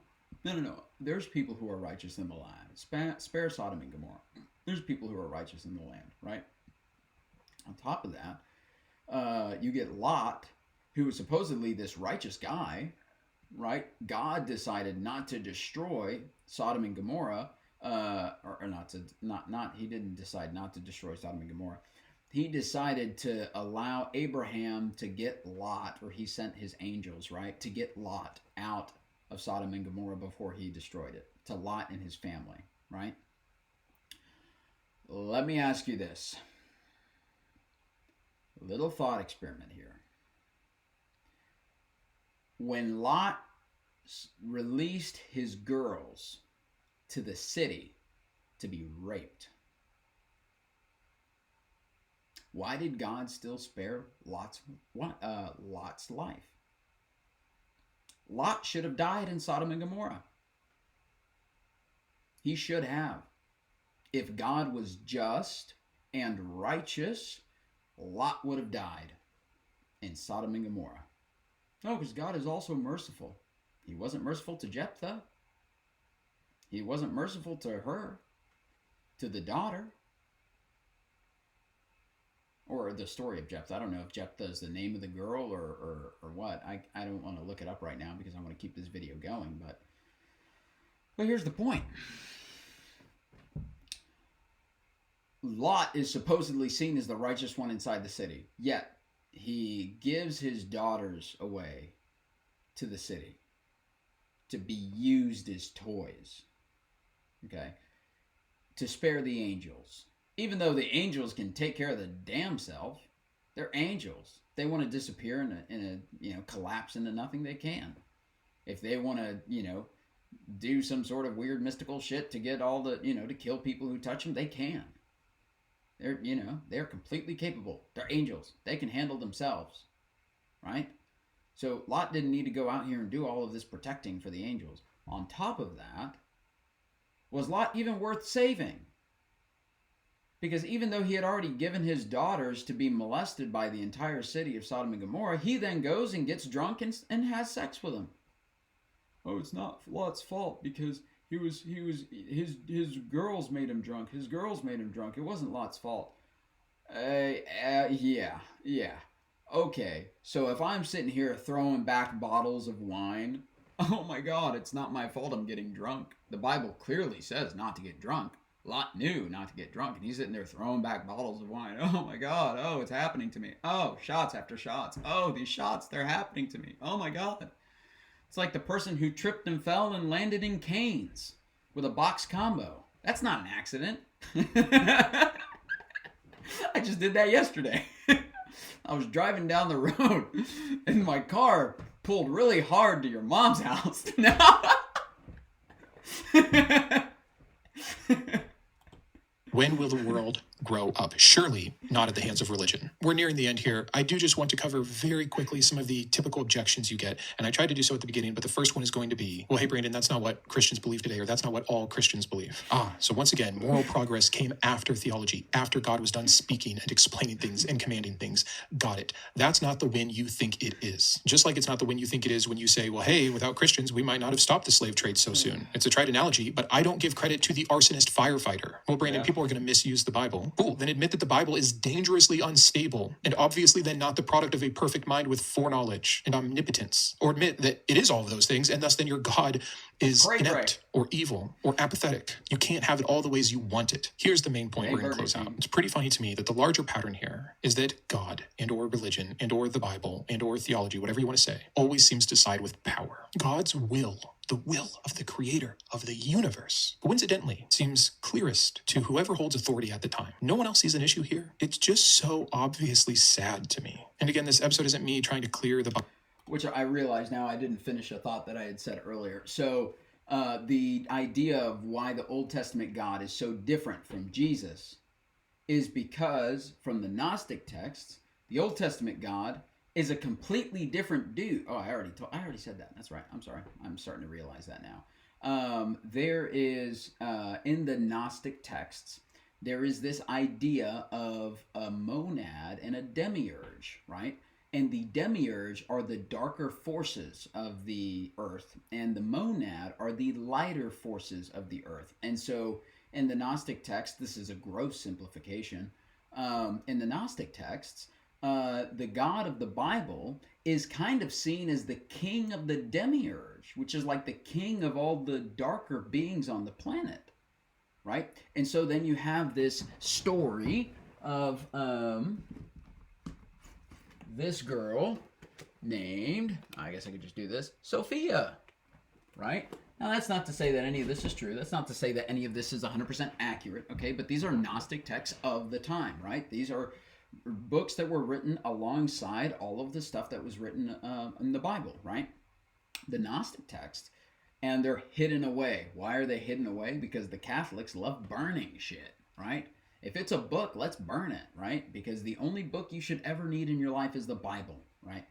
there's people who are righteous in the land. Spare Sodom and Gomorrah. There's people who are righteous in the land, right? On top of that, you get Lot, who was supposedly this righteous guy, right? God decided not to destroy Sodom and Gomorrah, he didn't decide not to destroy Sodom and Gomorrah. He decided to allow Abraham to get Lot, or he sent his angels, right, to get Lot out of Sodom and Gomorrah before he destroyed it, to Lot and his family, right? Let me ask you this. Little thought experiment here. When Lot released his girls to the city to be raped, why did God still spare Lot's life? Lot should have died in Sodom and Gomorrah. He should have. If God was just and righteous, Lot would have died in Sodom and Gomorrah. No, because God is also merciful. He wasn't merciful to Jephthah. He wasn't merciful to her, to the daughter. Or the story of Jephthah. I don't know if Jephthah is the name of the girl or what. I don't want to look it up right now because I want to keep this video going. But here's the point. Lot is supposedly seen as the righteous one inside the city. Yet, he gives his daughters away to the city to be used as toys. Okay? To spare the angels. Even though the angels can take care of the damn self, they're angels. If they want to disappear in a collapse into nothing, they can. If they want to, do some sort of weird mystical shit to get all the, to kill people who touch them, they can. They're completely capable. They're angels. They can handle themselves, right? So Lot didn't need to go out here and do all of this protecting for the angels. On top of that, was Lot even worth saving? Because even though he had already given his daughters to be molested by the entire city of Sodom and Gomorrah, he then goes and gets drunk and has sex with them. Oh, it's not Lot's fault because his girls made him drunk. His girls made him drunk. It wasn't Lot's fault. Yeah. Okay, so if I'm sitting here throwing back bottles of wine, oh my God, it's not my fault I'm getting drunk. The Bible clearly says not to get drunk. Lot knew not to get drunk, and he's sitting there throwing back bottles of wine. Oh my God, oh, it's happening to me. Oh, shots after shots. Oh, these shots, they're happening to me. Oh my God. It's like the person who tripped and fell and landed in canes with a box combo. That's not an accident. I just did that yesterday. I was driving down the road and my car pulled really hard to your mom's house. Now, When will the world grow up? Surely not at the hands of religion. We're nearing the end here. I do just want to cover very quickly some of the typical objections you get. And I tried to do so at the beginning, but the first one is going to be, well, hey, Brandon, that's not what Christians believe today, or that's not what all Christians believe. So once again, moral progress came after theology, after God was done speaking and explaining things and commanding things. Got it. That's not the win you think it is. Just like it's not the win you think it is when you say, well, hey, without Christians, we might not have stopped the slave trade so soon. It's a trite analogy, but I don't give credit to the arsonist firefighter. Well, Brandon, people are going to misuse the Bible. Cool. Then admit that the Bible is dangerously unstable and obviously then not the product of a perfect mind with foreknowledge and omnipotence. Or admit that it is all of those things, and thus then your God is inept or evil or apathetic. You can't have it all the ways you want it. Here's the main point we're going to close out. It's pretty funny to me that the larger pattern here is that God and or religion and or the Bible and or theology, whatever you want to say, always seems to side with power. God's will, the will of the creator of the universe, coincidentally, seems clearest to whoever holds authority at the time. No one else sees an issue here. It's just so obviously sad to me. And again, this episode isn't me trying to clear the... Which I realize now I didn't finish a thought that I had said earlier. So the idea of why the Old Testament God is so different from Jesus is because from the Gnostic texts, the Old Testament God is a completely different dude. Oh, I already said that. That's right. I'm sorry. I'm starting to realize that now. There is, in the Gnostic texts, there is this idea of a monad and a demiurge, right? And the demiurge are the darker forces of the earth, and the monad are the lighter forces of the earth. And so in the Gnostic text, this is a gross simplification. In the Gnostic texts, the God of the Bible is kind of seen as the king of the demiurge, which is like the king of all the darker beings on the planet, right? And so then you have this story of this girl named, I guess I could just do this, Sophia, right? Now, that's not to say that any of this is true. That's not to say that any of this is 100% accurate, okay? But these are Gnostic texts of the time, right? These are books that were written alongside all of the stuff that was written in the Bible, right? The Gnostic text, and they're hidden away. Why are they hidden away? Because the Catholics love burning shit, right? If it's a book, let's burn it, right? Because the only book you should ever need in your life is the Bible, right?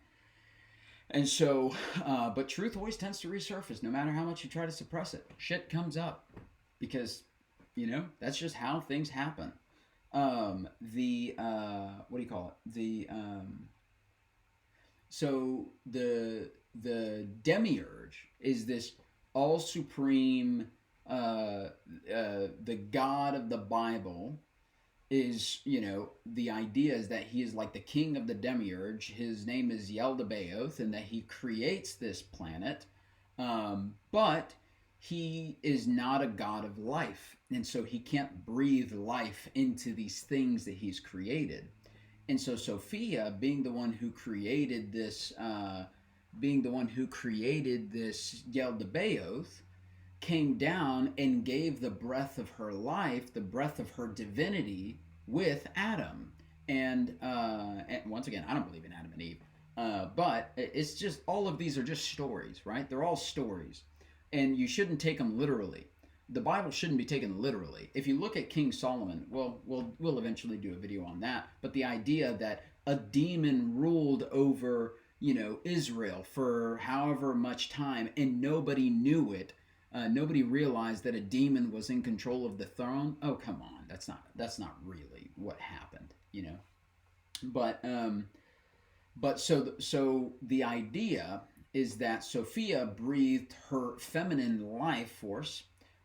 And so, but truth always tends to resurface, no matter how much you try to suppress it. Shit comes up because, you know, that's just how things happen. What do you call it? So the demiurge is this all supreme, the God of the Bible is, you know, the idea is that he is like the king of the demiurge. His name is Yaldabaoth, and that he creates this planet, but he is not a god of life, and so he can't breathe life into these things that he's created. And so Sophia, being the one who created this Yaldabaoth, came down and gave the breath of her life, the breath of her divinity, with Adam. And once again, I don't believe in Adam and Eve, but it's just, all of these are just stories, right? They're all stories, and you shouldn't take them literally. The Bible shouldn't be taken literally. If you look at King Solomon, well, we'll eventually do a video on that, but the idea that a demon ruled over, you know, Israel for however much time, and nobody knew it, nobody realized that a demon was in control of the throne. Oh, come on. That's not really what happened, you know. But so the idea is that Sophia breathed her feminine life force,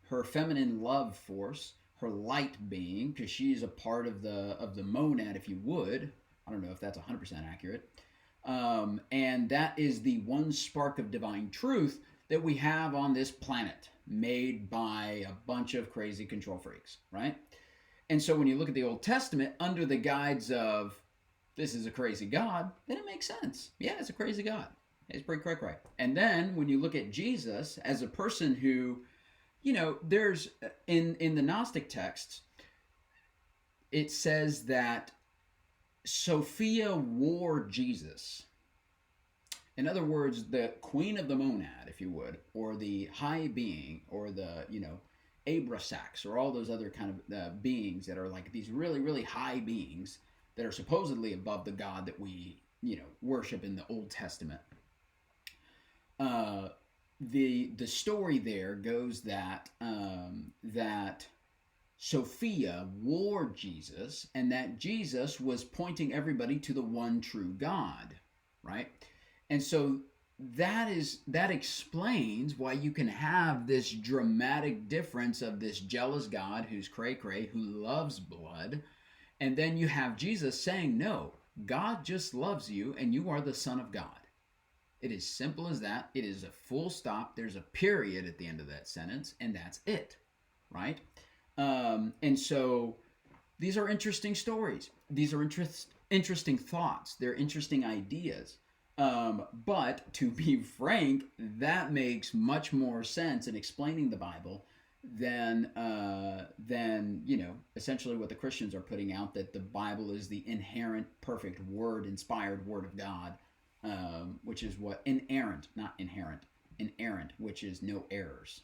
her feminine love force, her light being, because she's a part of the monad, if you would. I don't know if that's 100% accurate. And that is the one spark of divine truth that we have on this planet, made by a bunch of crazy control freaks, right? And so when you look at the Old Testament under the guides of, this is a crazy God, then it makes sense. Yeah, it's a crazy God. It's pretty correct, right? And then when you look at Jesus as a person who, you know, there's, in the Gnostic texts, it says that Sophia wore Jesus. In other words, the queen of the monad, if you would, or the high being, or the, Abrasax, or all those other kind of beings that are like these really, really high beings that are supposedly above the God that we, worship in the Old Testament. The story there goes that that Sophia wore Jesus, and that Jesus was pointing everybody to the one true God, right? And so that explains why you can have this dramatic difference of this jealous God who's cray cray, who loves blood, and then you have Jesus saying, "No, God just loves you, and you are the Son of God." It is simple as that. It is a full stop. There's a period at the end of that sentence, and that's it, right? And so these are interesting stories. These are interesting thoughts. They're interesting ideas. But to be frank, that makes much more sense in explaining the Bible than essentially what the Christians are putting out, that the Bible is the inherent, perfect word, inspired word of God, which is what inerrant, not inherent, inerrant, which is no errors.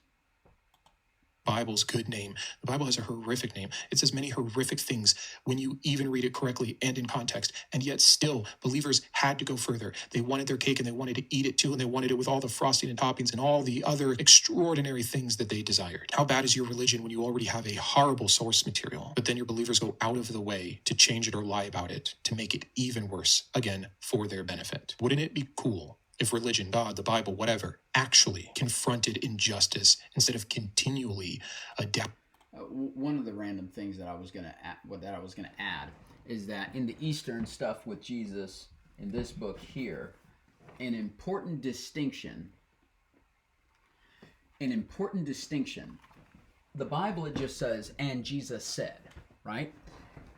Bible's good name. The Bible has a horrific name. It says many horrific things when you even read it correctly and in context. And yet still, believers had to go further. They wanted their cake and they wanted to eat it too, and they wanted it with all the frosting and toppings and all the other extraordinary things that they desired. How bad is your religion when you already have a horrible source material, but then your believers go out of the way to change it or lie about it to make it even worse, again, for their benefit? Wouldn't it be cool if religion, God, the Bible, whatever, actually confronted injustice instead of continually adapt? One of the random things that I was gonna add is that in the Eastern stuff with Jesus in this book here, an important distinction. The Bible, it just says, "and Jesus said," right?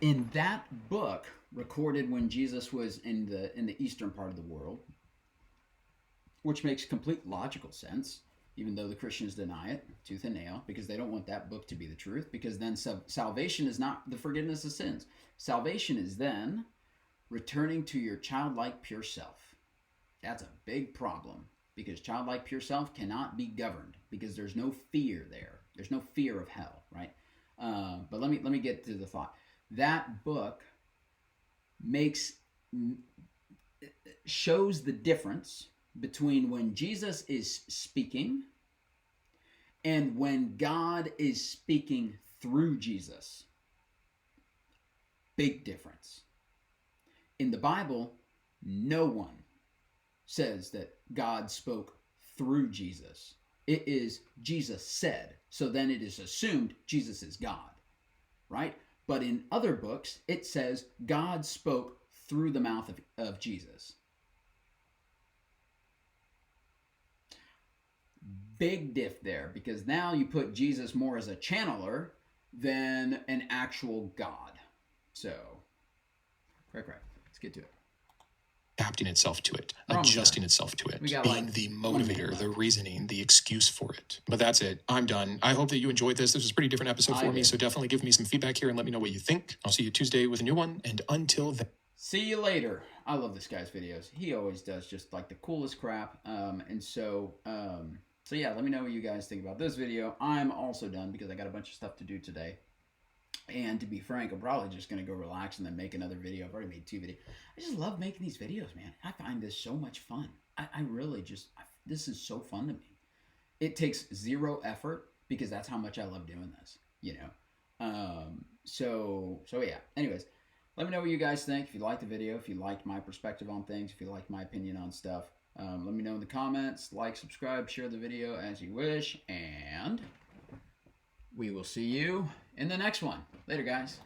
In that book, recorded when Jesus was in the eastern part of the world, which makes complete logical sense, even though the Christians deny it tooth and nail, because they don't want that book to be the truth, because then salvation is not the forgiveness of sins. Salvation is then returning to your childlike pure self. That's a big problem, because childlike pure self cannot be governed, because there's no fear there. There's no fear of hell, right? But let me get to the thought. That book shows the difference between when Jesus is speaking and when God is speaking through Jesus. Big difference. In the Bible, no one says that God spoke through Jesus. It is Jesus said. So then it is assumed Jesus is God, right? But in other books, it says God spoke through the mouth of Jesus. Big diff there, because now you put Jesus more as a channeler than an actual God. So, right. Let's get to it. Adapting itself to it, adjusting itself to it, being the motivator, the reasoning, the excuse for it. But that's it. I'm done. I hope that you enjoyed this. This was a pretty different episode for me, so definitely give me some feedback here and let me know what you think. I'll see you Tuesday with a new one, and until then. See you later. I love this guy's videos. He always does just like the coolest crap. So yeah, let me know what you guys think about this video. I'm also done because I got a bunch of stuff to do today. And to be frank, I'm probably just going to go relax and then make another video. I've already made 2 videos. I just love making these videos, man. I find this so much fun. I really just, this is so fun to me. It takes 0 effort because that's how much I love doing this, So yeah, anyways, let me know what you guys think. If you liked the video, if you liked my perspective on things, if you liked my opinion on stuff. Let me know in the comments, like, subscribe, share the video as you wish, and we will see you in the next one. Later, guys.